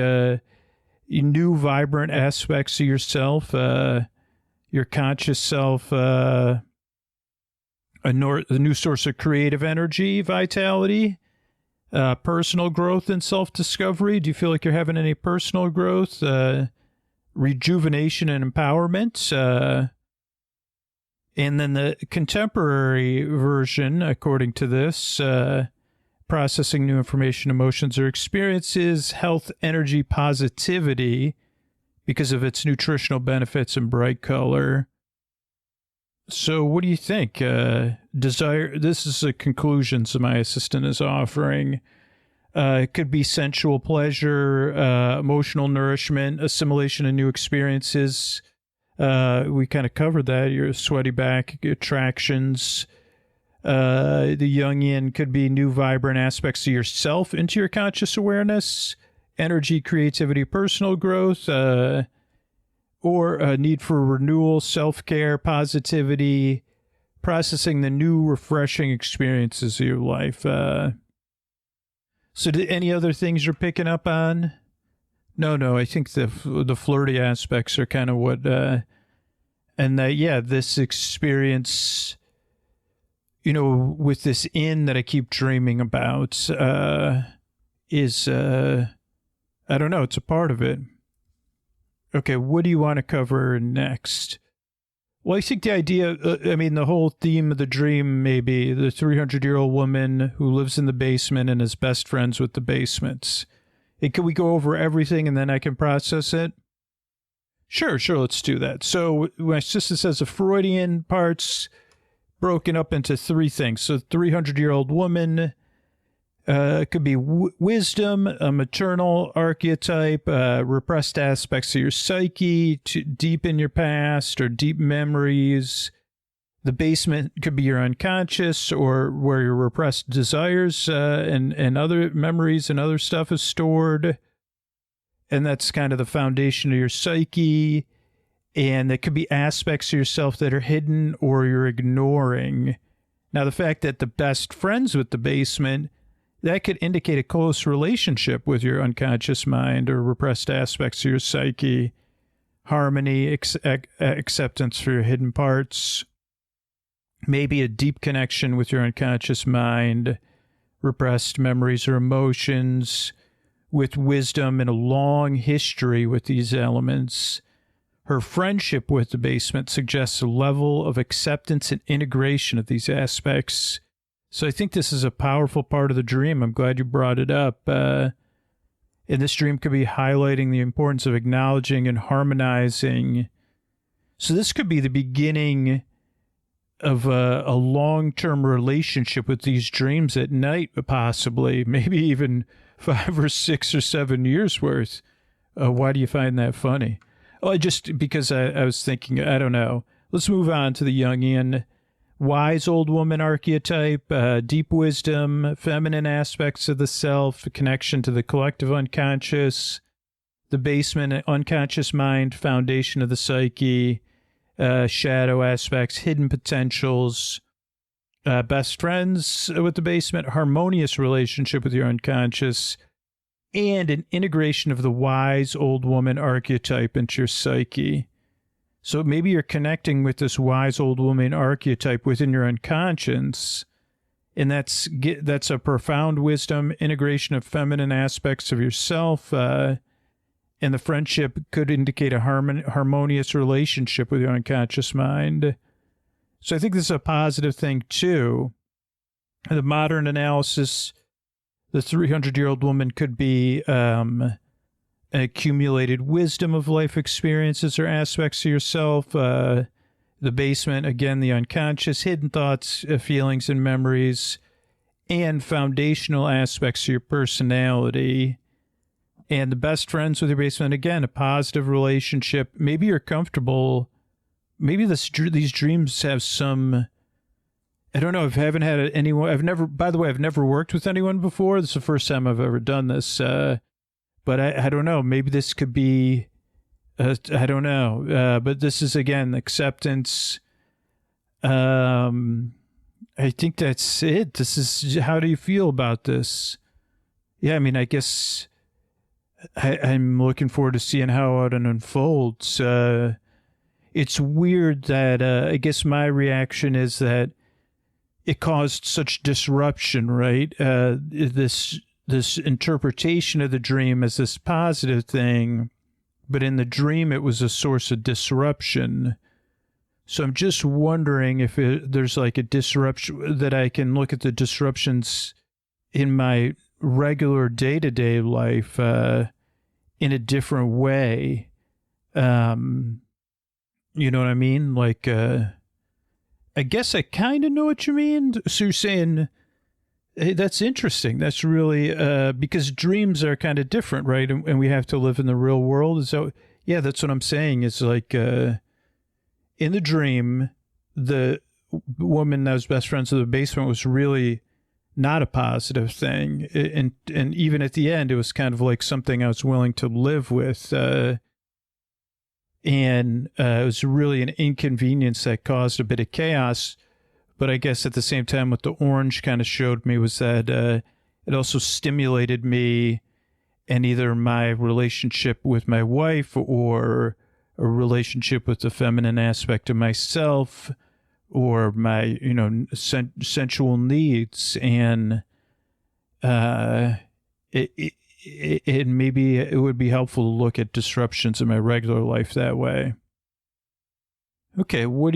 new vibrant aspects of yourself, your conscious self, a new source of creative energy, vitality, personal growth and self-discovery. Do you feel like you're having any personal growth, rejuvenation and empowerment? And then the contemporary version, according to this, processing new information, emotions, or experiences, health, energy, positivity, because of its nutritional benefits and bright color. So what do you think? Desire, this is the conclusions my assistant is offering. It could be sensual pleasure, emotional nourishment, assimilation of new experiences. We kind of covered that, your sweaty back, attractions. The Jungian could be new vibrant aspects of yourself into your conscious awareness, energy, creativity, personal growth, or a need for renewal, self-care, positivity, processing the new refreshing experiences of your life. So any other things you're picking up on? No, I think the flirty aspects are kind of what, and that, yeah, this experience, with this inn that I keep dreaming about, is, I don't know, it's a part of it. Okay, what do you want to cover next? Well, I think the idea, the whole theme of the dream may be the 300-year-old woman who lives in the basement and is best friends with the basements. And can we go over everything and then I can process it? Sure, let's do that. So my sister says the Freudian parts broken up into three things. So 300-year-old woman, could be wisdom, a maternal archetype, repressed aspects of your psyche, deep in your past or deep memories. The basement could be your unconscious, or where your repressed desires and other memories and other stuff is stored. And that's kind of the foundation of your psyche. And there could be aspects of yourself that are hidden or you're ignoring. Now, the fact that the best friends with the basement, that could indicate a close relationship with your unconscious mind or repressed aspects of your psyche, harmony, acceptance for your hidden parts, maybe a deep connection with your unconscious mind, repressed memories or emotions, with wisdom and a long history with these elements. Her friendship with the basement suggests a level of acceptance and integration of these aspects. So I think this is a powerful part of the dream. I'm glad you brought it up. And this dream could be highlighting the importance of acknowledging and harmonizing. So this could be the beginning of a long-term relationship with these dreams at night, possibly, maybe even 5 or 6 or 7 years worth. Why do you find that funny? Oh, just because I was thinking, I don't know. Let's move on to the Jungian wise old woman archetype, deep wisdom, feminine aspects of the self, a connection to the collective unconscious, the basement unconscious mind, foundation of the psyche, shadow aspects, hidden potentials, best friends with the basement, harmonious relationship with your unconscious, and an integration of the wise old woman archetype into your psyche. So maybe you're connecting with this wise old woman archetype within your unconscious, and that's a profound wisdom, integration of feminine aspects of yourself, and the friendship could indicate a harmonious relationship with your unconscious mind. So I think this is a positive thing, too. The modern analysis, the 300-year-old woman could be an accumulated wisdom of life experiences or aspects of yourself. The basement, again, the unconscious, hidden thoughts, feelings, and memories, and foundational aspects of your personality. And the best friends with your basement, again, a positive relationship. Maybe you're comfortable. Maybe these dreams have some, I don't know, I haven't had anyone, by the way, I've never worked with anyone before. This is the first time I've ever done this. But I don't know, maybe this could be, I don't know. But this is, again, acceptance. I think that's it. This is, how do you feel about this? Yeah, I mean, I guess I'm looking forward to seeing how it unfolds. It's weird that I guess my reaction is that it caused such disruption, right? This interpretation of the dream as this positive thing, but in the dream it was a source of disruption. So I'm just wondering if there's like a disruption, that I can look at the disruptions in my regular day-to-day life in a different way. You know what I mean? Like, I guess I kind of know what you mean. So you're saying, hey, that's interesting. That's really, because dreams are kind of different, right? And we have to live in the real world. So, yeah, that's what I'm saying. Is like, in the dream, the woman that was best friends with the basement was really not a positive thing. And even at the end, it was kind of like something I was willing to live with. And it was really an inconvenience that caused a bit of chaos. But I guess at the same time, what the orange kind of showed me was that it also stimulated me in either my relationship with my wife or a relationship with the feminine aspect of myself or my, sensual needs. And maybe it would be helpful to look at disruptions in my regular life that way. Okay, what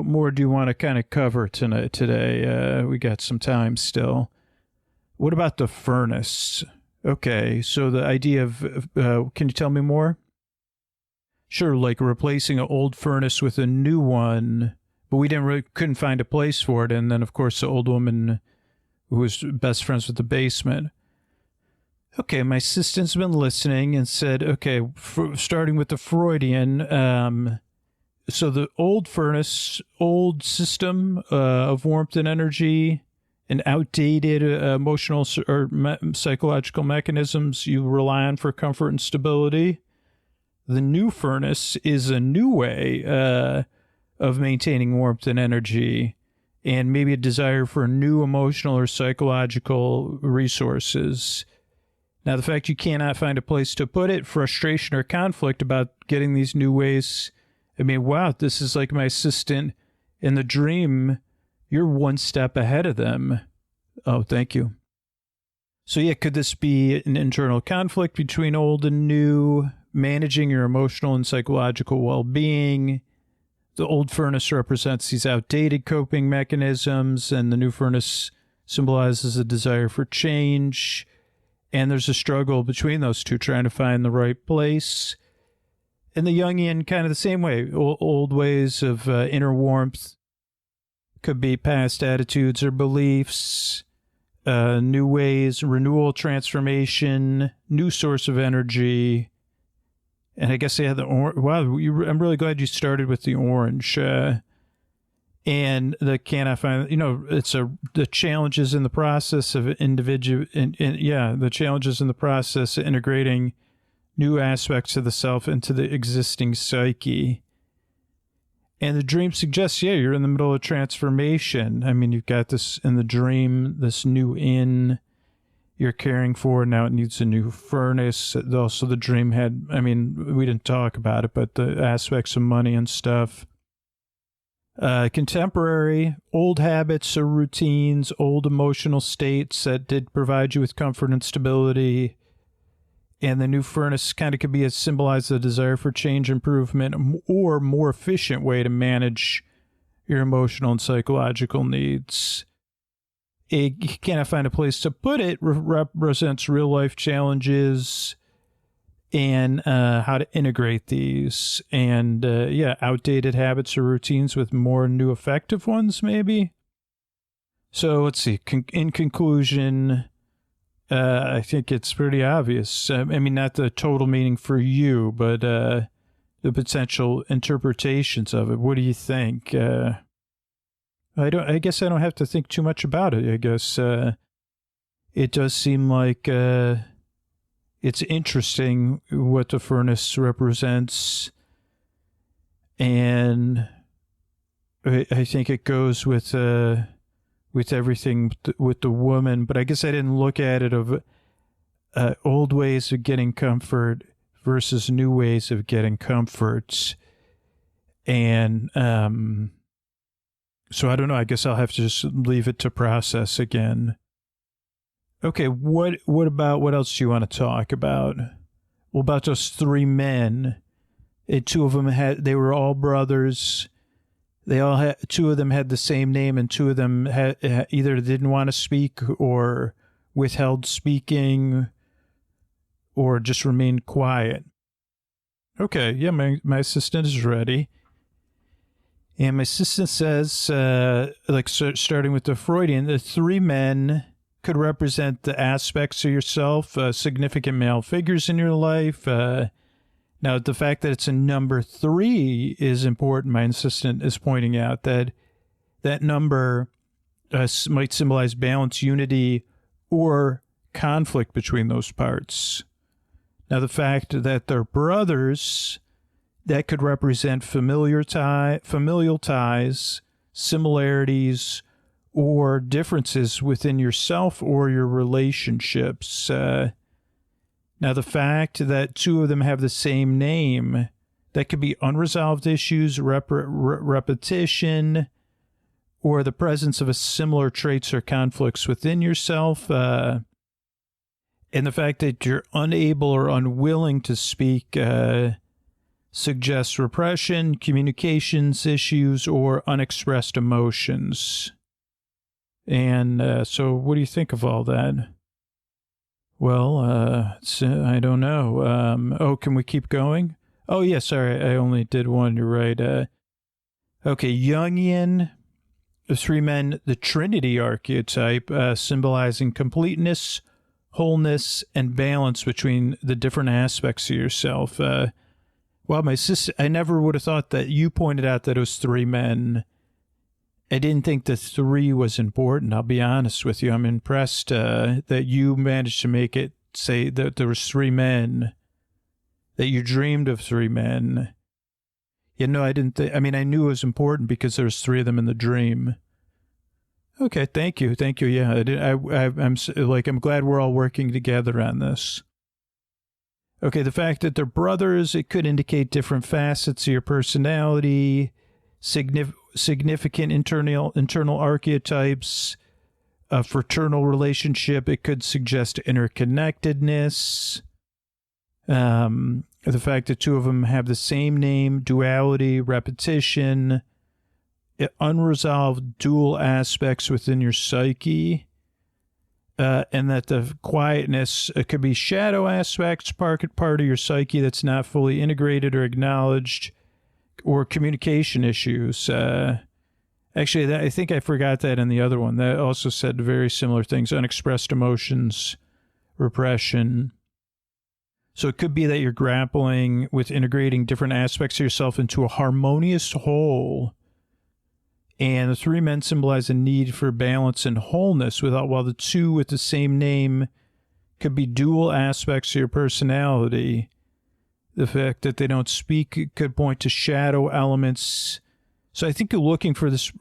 more do you want to kind of cover today? We got some time still. What about the furnace? Okay, so the idea of, can you tell me more? Sure, like replacing an old furnace with a new one, but we couldn't find a place for it. And then, of course, the old woman who was best friends with the basement. Okay, my assistant's been listening and said, okay, starting with the Freudian, so the old furnace, old system of warmth and energy, and outdated emotional or psychological mechanisms you rely on for comfort and stability. the new furnace is a new way of maintaining warmth and energy, and maybe a desire for new emotional or psychological resources. Now, the fact you cannot find a place to put it, frustration or conflict about getting these new ways. I mean, wow, this is like my assistant in the dream. You're one step ahead of them. Oh, thank you. So yeah, could this be an internal conflict between old and new, managing your emotional and psychological well-being? The old furnace represents these outdated coping mechanisms, and the new furnace symbolizes a desire for change. And there's a struggle between those two, trying to find the right place. And the Jungian, kind of the same way, old ways of inner warmth could be past attitudes or beliefs. New ways, renewal, transformation, new source of energy. And I guess they had the orange. Wow, I'm really glad you started with the orange. And the cannot find, it's the challenges in the process of the challenges in the process of integrating new aspects of the self into the existing psyche. And the dream suggests, you're in the middle of transformation. I mean, you've got this in the dream, this new inn you're caring for. Now it needs a new furnace. Also, the dream had, we didn't talk about it, but the aspects of money and stuff. Contemporary, old habits or routines, old emotional states that did provide you with comfort and stability. And the new furnace kind of could be symbolize the desire for change, improvement, or more efficient way to manage your emotional and psychological needs. You cannot find a place to put it, represents real life challenges and how to integrate these. And outdated habits or routines with more new effective ones, maybe. So let's see. In conclusion, I think it's pretty obvious. Not the total meaning for you, but the potential interpretations of it. What do you think? I guess I don't have to think too much about it. I guess it does seem like it's interesting what the furnace represents, and I think it goes with everything with the woman, but I guess I didn't look at it of old ways of getting comfort versus new ways of getting comfort. And so I don't know. I guess I'll have to just leave it to process again. Okay, what else do you want to talk about? Well, about those three men. Two of them they were all brothers. They all had, two of them had the same name, and two of them either didn't want to speak or withheld speaking or just remained quiet. Okay, yeah, my assistant is ready. And my assistant says, starting with the Freudian, the three men could represent the aspects of yourself, significant male figures in your life. Now, the fact that it's a number 3 is important. My assistant is pointing out that number might symbolize balance, unity, or conflict between those parts. Now, the fact that they're brothers, that could represent familial ties, similarities, or differences within yourself or your relationships. Now, the fact that two of them have the same name, that could be unresolved issues, repetition, or the presence of a similar traits or conflicts within yourself. And the fact that you're unable or unwilling to speak suggests repression, communications issues, or unexpressed emotions. And so what do you think of all that? Well, I don't know. Can we keep going? Oh, yeah, sorry, I only did one. You're right. Okay, Jungian, the three men, the Trinity archetype, symbolizing completeness, wholeness, and balance between the different aspects of yourself. My sister, I never would have thought that you pointed out that it was three men. I didn't think the 3 was important. I'll be honest with you. I'm impressed that you managed to make it say that there was 3 men that you dreamed of three men. Yeah, no, I didn't think, I mean, I knew it was important because there's three of them in the dream. Okay, thank you. Yeah, I'm glad we're all working together on this. Okay, the fact that they're brothers, it could indicate different facets of your personality, significant internal archetypes, a fraternal relationship. It could suggest interconnectedness. The fact that two of them have the same name, duality, repetition, unresolved dual aspects within your psyche, and that the quietness could be shadow aspects, part of your psyche that's not fully integrated or acknowledged, or communication issues. Actually, I think I forgot that in the other one. That also said very similar things: unexpressed emotions, repression. So it could be that you're grappling with integrating different aspects of yourself into a harmonious whole. And the three men symbolize a need for balance and wholeness, while the two with the same name could be dual aspects of your personality. The fact that they don't speak could point to shadow elements. So I think you're looking for this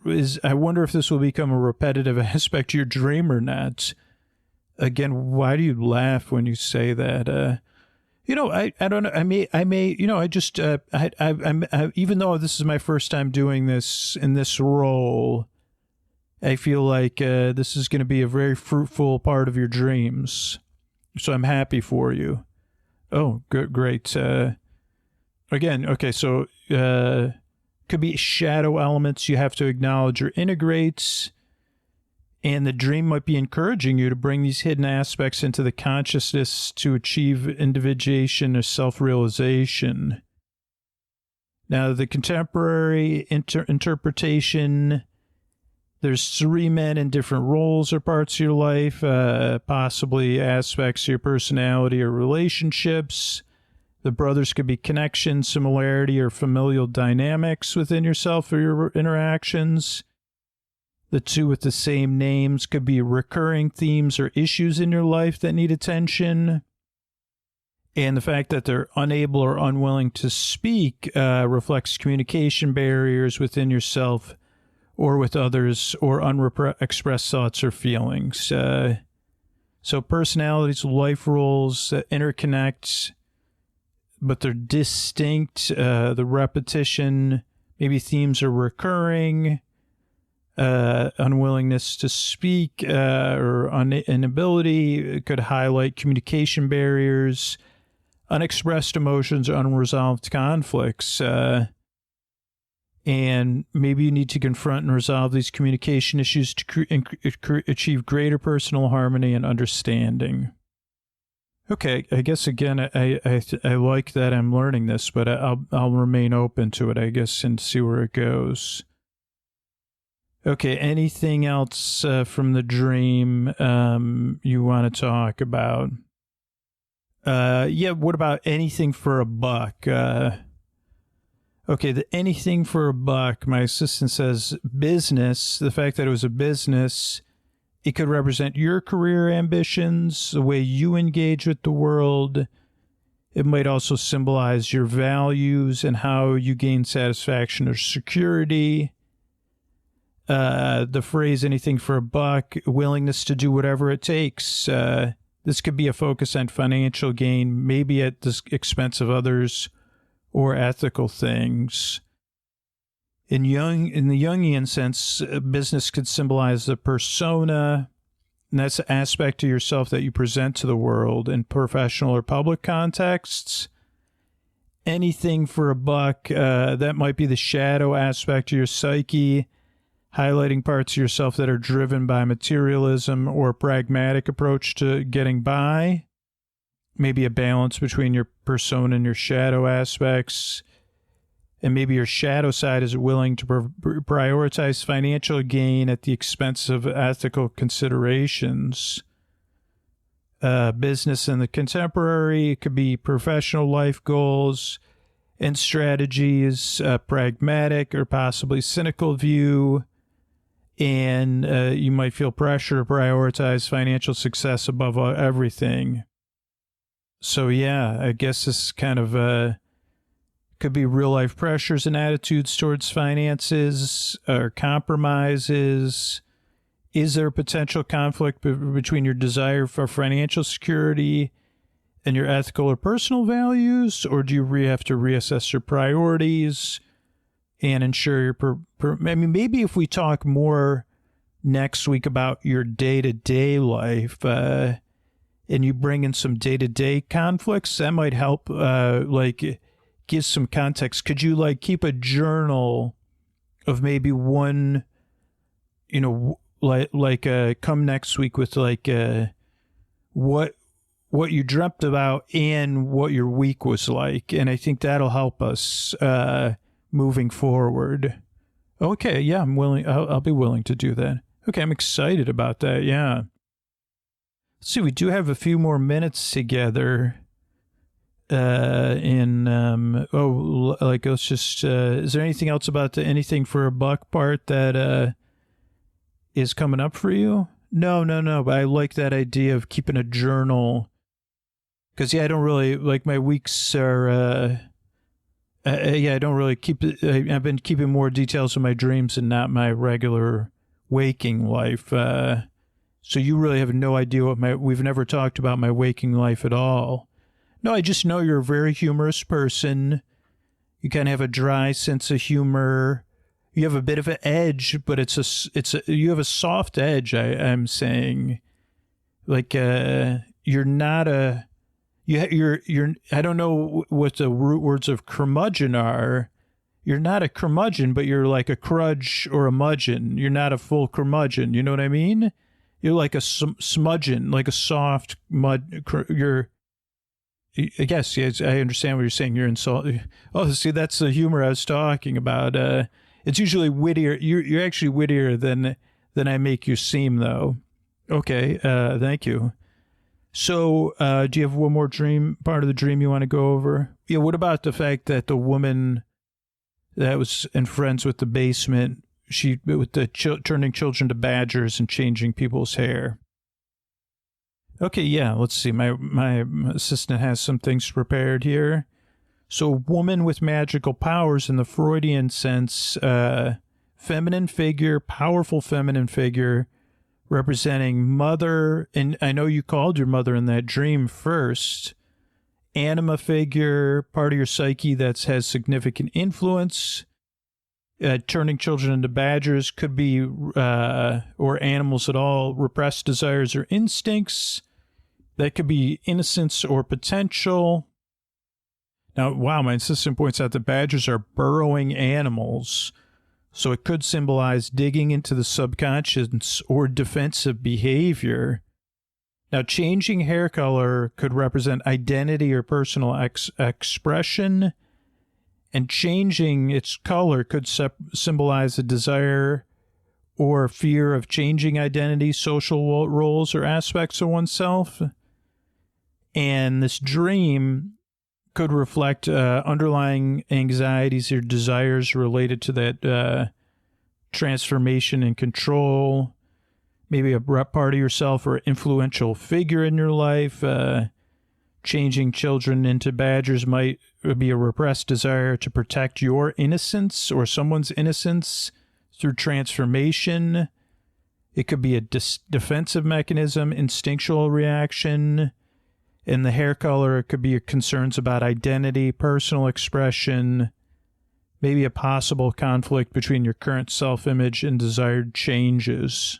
I wonder if this will become a repetitive aspect of your dream or not. Again, why do you laugh when you say that? I don't know. I may, even though this is my first time doing this in this role, I feel like this is going to be a very fruitful part of your dreams. So I'm happy for you. Oh, good, great. Again, okay, so could be shadow elements you have to acknowledge or integrate. And the dream might be encouraging you to bring these hidden aspects into the consciousness to achieve individuation or self-realization. Now, the contemporary interpretation, there's three men in different roles or parts of your life, possibly aspects of your personality or relationships. The brothers could be connection, similarity, or familial dynamics within yourself or your interactions. The two with the same names could be recurring themes or issues in your life that need attention. And the fact that they're unable or unwilling to speak reflects communication barriers within yourself or with others, or unexpressed thoughts or feelings. So personalities, life roles interconnect, but they're distinct. The repetition, maybe themes are recurring. Unwillingness to speak or inability could highlight communication barriers, unexpressed emotions, unresolved conflicts. And maybe you need to confront and resolve these communication issues to achieve greater personal harmony and understanding. Okay, I guess again, I like that I'm learning this, but I'll remain open to it, I guess, and see where it goes. Okay, anything else from the dream you want to talk about? Yeah, what about anything for a buck? Okay, the anything for a buck, my assistant says business, the fact that it was a business, it could represent your career ambitions, the way you engage with the world. It might also symbolize your values and how you gain satisfaction or security. The phrase anything for a buck, willingness to do whatever it takes. This could be a focus on financial gain, maybe at the expense of others or ethical things. In the Jungian sense, business could symbolize the persona, and that's the aspect of yourself that you present to the world in professional or public contexts. Anything for a buck, that might be the shadow aspect of your psyche, highlighting parts of yourself that are driven by materialism or pragmatic approach to getting by. Maybe a balance between your persona and your shadow aspects. And maybe your shadow side is willing to prioritize financial gain at the expense of ethical considerations. Business in the contemporary, it could be professional life goals and strategies, pragmatic or possibly cynical view. And you might feel pressure to prioritize financial success above everything. So yeah, I guess this kind of could be real life pressures and attitudes towards finances or compromises. Is there a potential conflict between your desire for financial security and your ethical or personal values? Or do you have to reassess your priorities and ensure your I mean, maybe if we talk more next week about your day-to-day life, and you bring in some day-to-day conflicts, that might help, give some context. Could you, keep a journal of maybe one, come next week with, what you dreamt about and what your week was like? And I think that'll help us, moving forward. Okay, yeah, I'm willing. I'll be willing to do that. Okay, I'm excited about that. Yeah. Let's see, we do have a few more minutes together. Let's just. Is there anything else about the anything for a buck part that is coming up for you? No. But I like that idea of keeping a journal. Because I don't really my weeks are. I don't really keep it. I've been keeping more details of my dreams and not my regular waking life. So you really have no idea we've never talked about my waking life at all. No, I just know you're a very humorous person. You kind of have a dry sense of humor. You have a bit of an edge, but you have a soft edge. I'm saying, you're not a. You're I don't know what the root words of curmudgeon are. You're not a curmudgeon, but you're like a crudge or a mudgeon. You're not a full curmudgeon. You know what I mean? You're like a smudgeon, like a soft mud. I guess, yes, I understand what you're saying. You're insulting. Oh, see, that's the humor I was talking about. It's usually wittier. You're actually wittier than I make you seem, though. Okay, thank you. So, do you have one more part of the dream you want to go over? Yeah, what about the fact that the woman that was in Friends with the Basement, with the turning children to badgers and changing people's hair? Okay, yeah, let's see. My assistant has some things prepared here. So, woman with magical powers in the Freudian sense, feminine figure, powerful feminine figure, representing mother, and I know you called your mother in that dream first. Anima figure, part of your psyche that has significant influence. Turning children into badgers could be, or animals at all, repressed desires or instincts. That could be innocence or potential. Now, wow, my assistant points out that badgers are burrowing animals. So it could symbolize digging into the subconscious or defensive behavior. Now, changing hair color could represent identity or personal expression. And changing its color could symbolize a desire or fear of changing identity, social roles, or aspects of oneself. And this dream could reflect underlying anxieties or desires related to that transformation and control. Maybe a part of yourself or influential figure in your life. Changing children into badgers might be a repressed desire to protect your innocence or someone's innocence through transformation. It could be a defensive mechanism, instinctual reaction. In the hair color, it could be concerns about identity, personal expression, maybe a possible conflict between your current self-image and desired changes.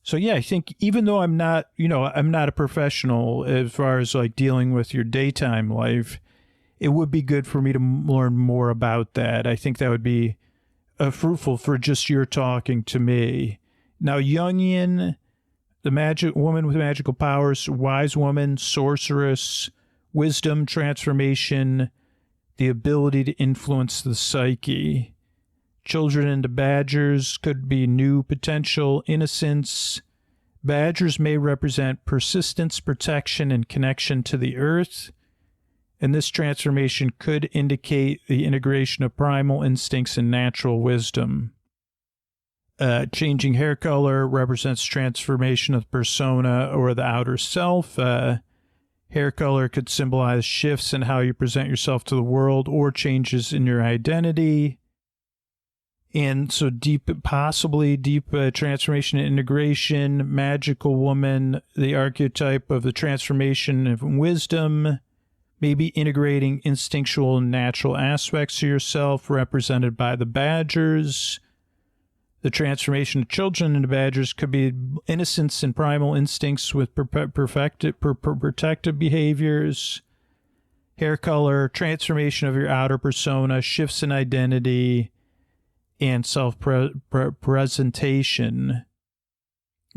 So yeah, I think even though I'm not a professional as far as dealing with your daytime life, it would be good for me to learn more about that. I think that would be fruitful for just your talking to me. Now, Jungian, the magic woman with magical powers, wise woman, sorceress, wisdom, transformation, the ability to influence the psyche. Children into badgers could be new potential innocence. Badgers may represent persistence, protection, and connection to the earth. And this transformation could indicate the integration of primal instincts and natural wisdom. Changing hair color represents transformation of persona or the outer self. Hair color could symbolize shifts in how you present yourself to the world or changes in your identity. And so possibly deep transformation and integration, magical woman, the archetype of the transformation of wisdom, maybe integrating instinctual and natural aspects to yourself, represented by the badgers. The transformation of children into badgers could be innocence and primal instincts with protective behaviors. Hair color, transformation of your outer persona, shifts in identity, and self-presentation.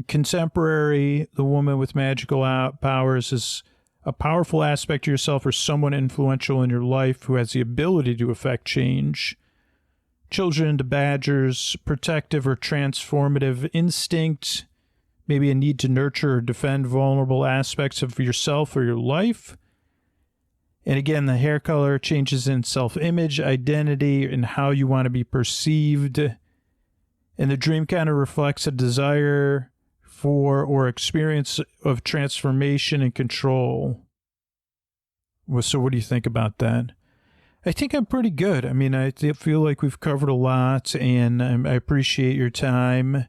Contemporary, the woman with magical powers is a powerful aspect of yourself or someone influential in your life who has the ability to affect change. Children into badgers, protective or transformative instinct, maybe a need to nurture or defend vulnerable aspects of yourself or your life. And again, the hair color changes in self-image, identity, and how you want to be perceived. And the dream kind of reflects a desire for or experience of transformation and control. So what do you think about that? I think I'm pretty good. I mean, I feel like we've covered a lot, and I appreciate your time.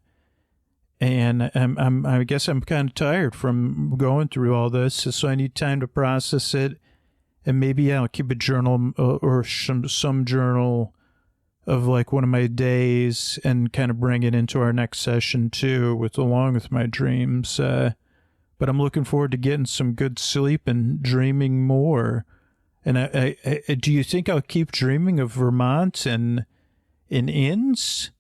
And I guess I'm kind of tired from going through all this, so I need time to process it. And maybe I'll keep a journal or some journal of like one of my days and kind of bring it into our next session too, along with my dreams. But I'm looking forward to getting some good sleep and dreaming more. And I do you think I'll keep dreaming of Vermont and inns?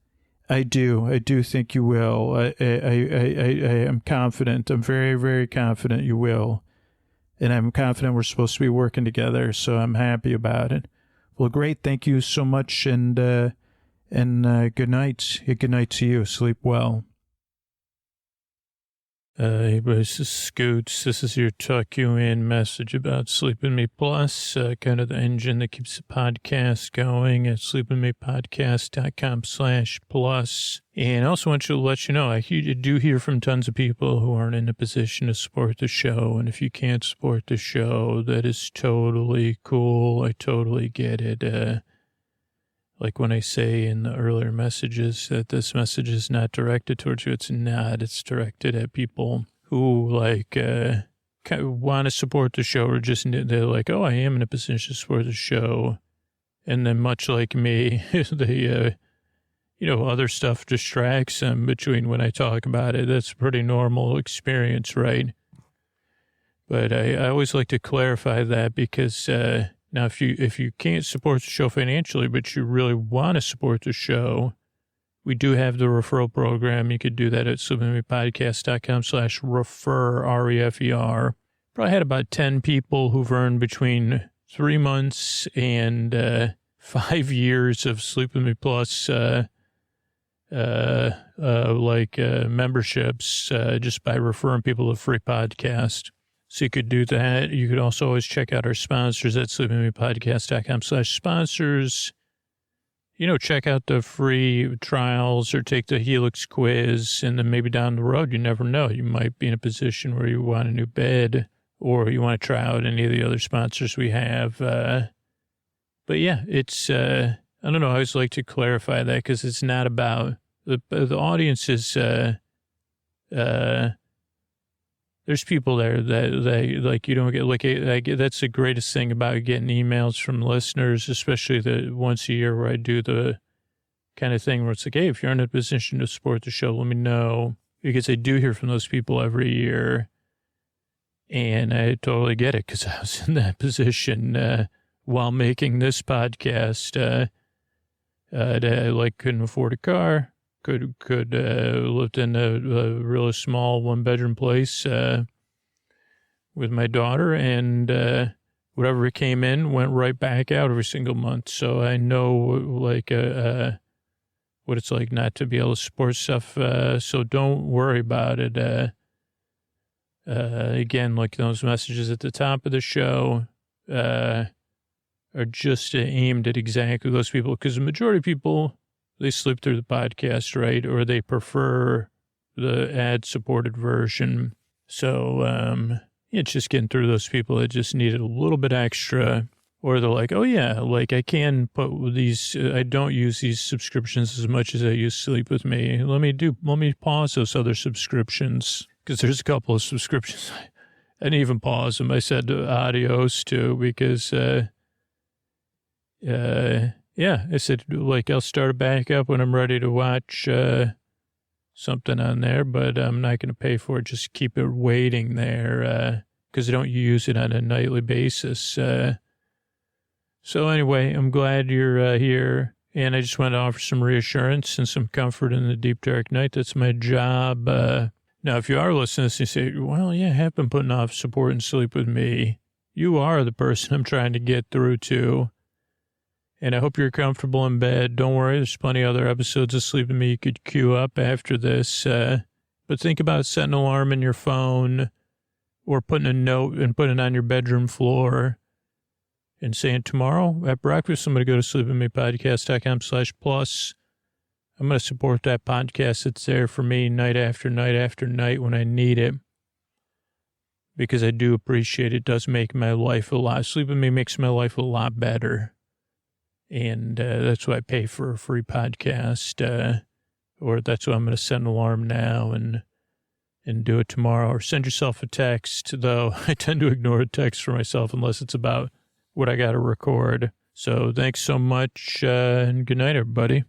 I do think you will. I am confident. I'm very, very confident you will. And I'm confident we're supposed to be working together, so I'm happy about it. Well, great. Thank you so much, and good night. Good night to you. Sleep well. Hey, this is Scoots. This is your tuck you in message about Sleep With Me Plus, kind of the engine that keeps the podcast going at sleepwithmepodcast.com/plus. And I also want to let you know, I do hear from tons of people who aren't in a position to support the show. And if you can't support the show, that is totally cool. I totally get it. Like when I say in the earlier messages that this message is not directed towards you, it's not. It's directed at people who like want to support the show, or just they're like, oh, I am in a position to support the show. And then much like me, they, other stuff distracts them between when I talk about it. That's a pretty normal experience, right? But I always like to clarify that because now, if you can't support the show financially, but you really want to support the show, we do have the referral program. You could do that at sleepwithmepodcast.com/refer, R-E-F-E-R. Probably had about 10 people who've earned between 3 months and 5 years of Sleep With Me Plus, memberships, just by referring people to free podcast. So you could do that. You could also always check out our sponsors at sleepwithmepodcast.com/sponsors. Check out the free trials or take the Helix quiz. And then maybe down the road, you never know. You might be in a position where you want a new bed or you want to try out any of the other sponsors we have. But yeah, it's, I don't know. I always like to clarify that because it's not about the audience is, there's people there that they like, you don't get like, that's the greatest thing about getting emails from listeners, especially the once a year where I do the kind of thing where it's like, hey, if you're in a position to support the show, let me know, because I do hear from those people every year. And I totally get it because I was in that position while making this podcast. I couldn't afford a car. Could lived in a really small 1-bedroom place with my daughter, and whatever came in went right back out every single month. So I know what it's like not to be able to support stuff. So don't worry about it. Again, like those messages at the top of the show are just aimed at exactly those people, because the majority of people, they sleep through the podcast, right? Or they prefer the ad-supported version. So, It's just getting through those people that just needed a little bit extra. Or they're like, oh, yeah, like I can put these, I don't use these subscriptions as much as I use Sleep With Me. Let me pause those other subscriptions. Because there's a couple of subscriptions. I didn't even pause them. I said adios to because, I said, like, I'll start back up when I'm ready to watch something on there, but I'm not going to pay for it. Just keep it waiting there because I don't use it on a nightly basis. So anyway, I'm glad you're here, and I just want to offer some reassurance and some comfort in the deep, dark night. That's my job. Now, if you are listening to this and you say, well, yeah, I have been putting off support and Sleep With Me, you are the person I'm trying to get through to. And I hope you're comfortable in bed. Don't worry, there's plenty of other episodes of Sleep With Me you could queue up after this. But think about setting an alarm in your phone or putting a note and putting it on your bedroom floor and saying, tomorrow at breakfast, I'm going to go to sleepwithmepodcast.com/plus. I'm going to support that podcast that's there for me night after night after night when I need it. Because I do appreciate it. It does make my life a lot. Sleep With Me makes my life a lot better. And that's why I pay for a free podcast. Or that's why I'm going to set an alarm now and do it tomorrow. Or send yourself a text, though I tend to ignore a text for myself unless it's about what I got to record. So thanks so much, and good night, everybody.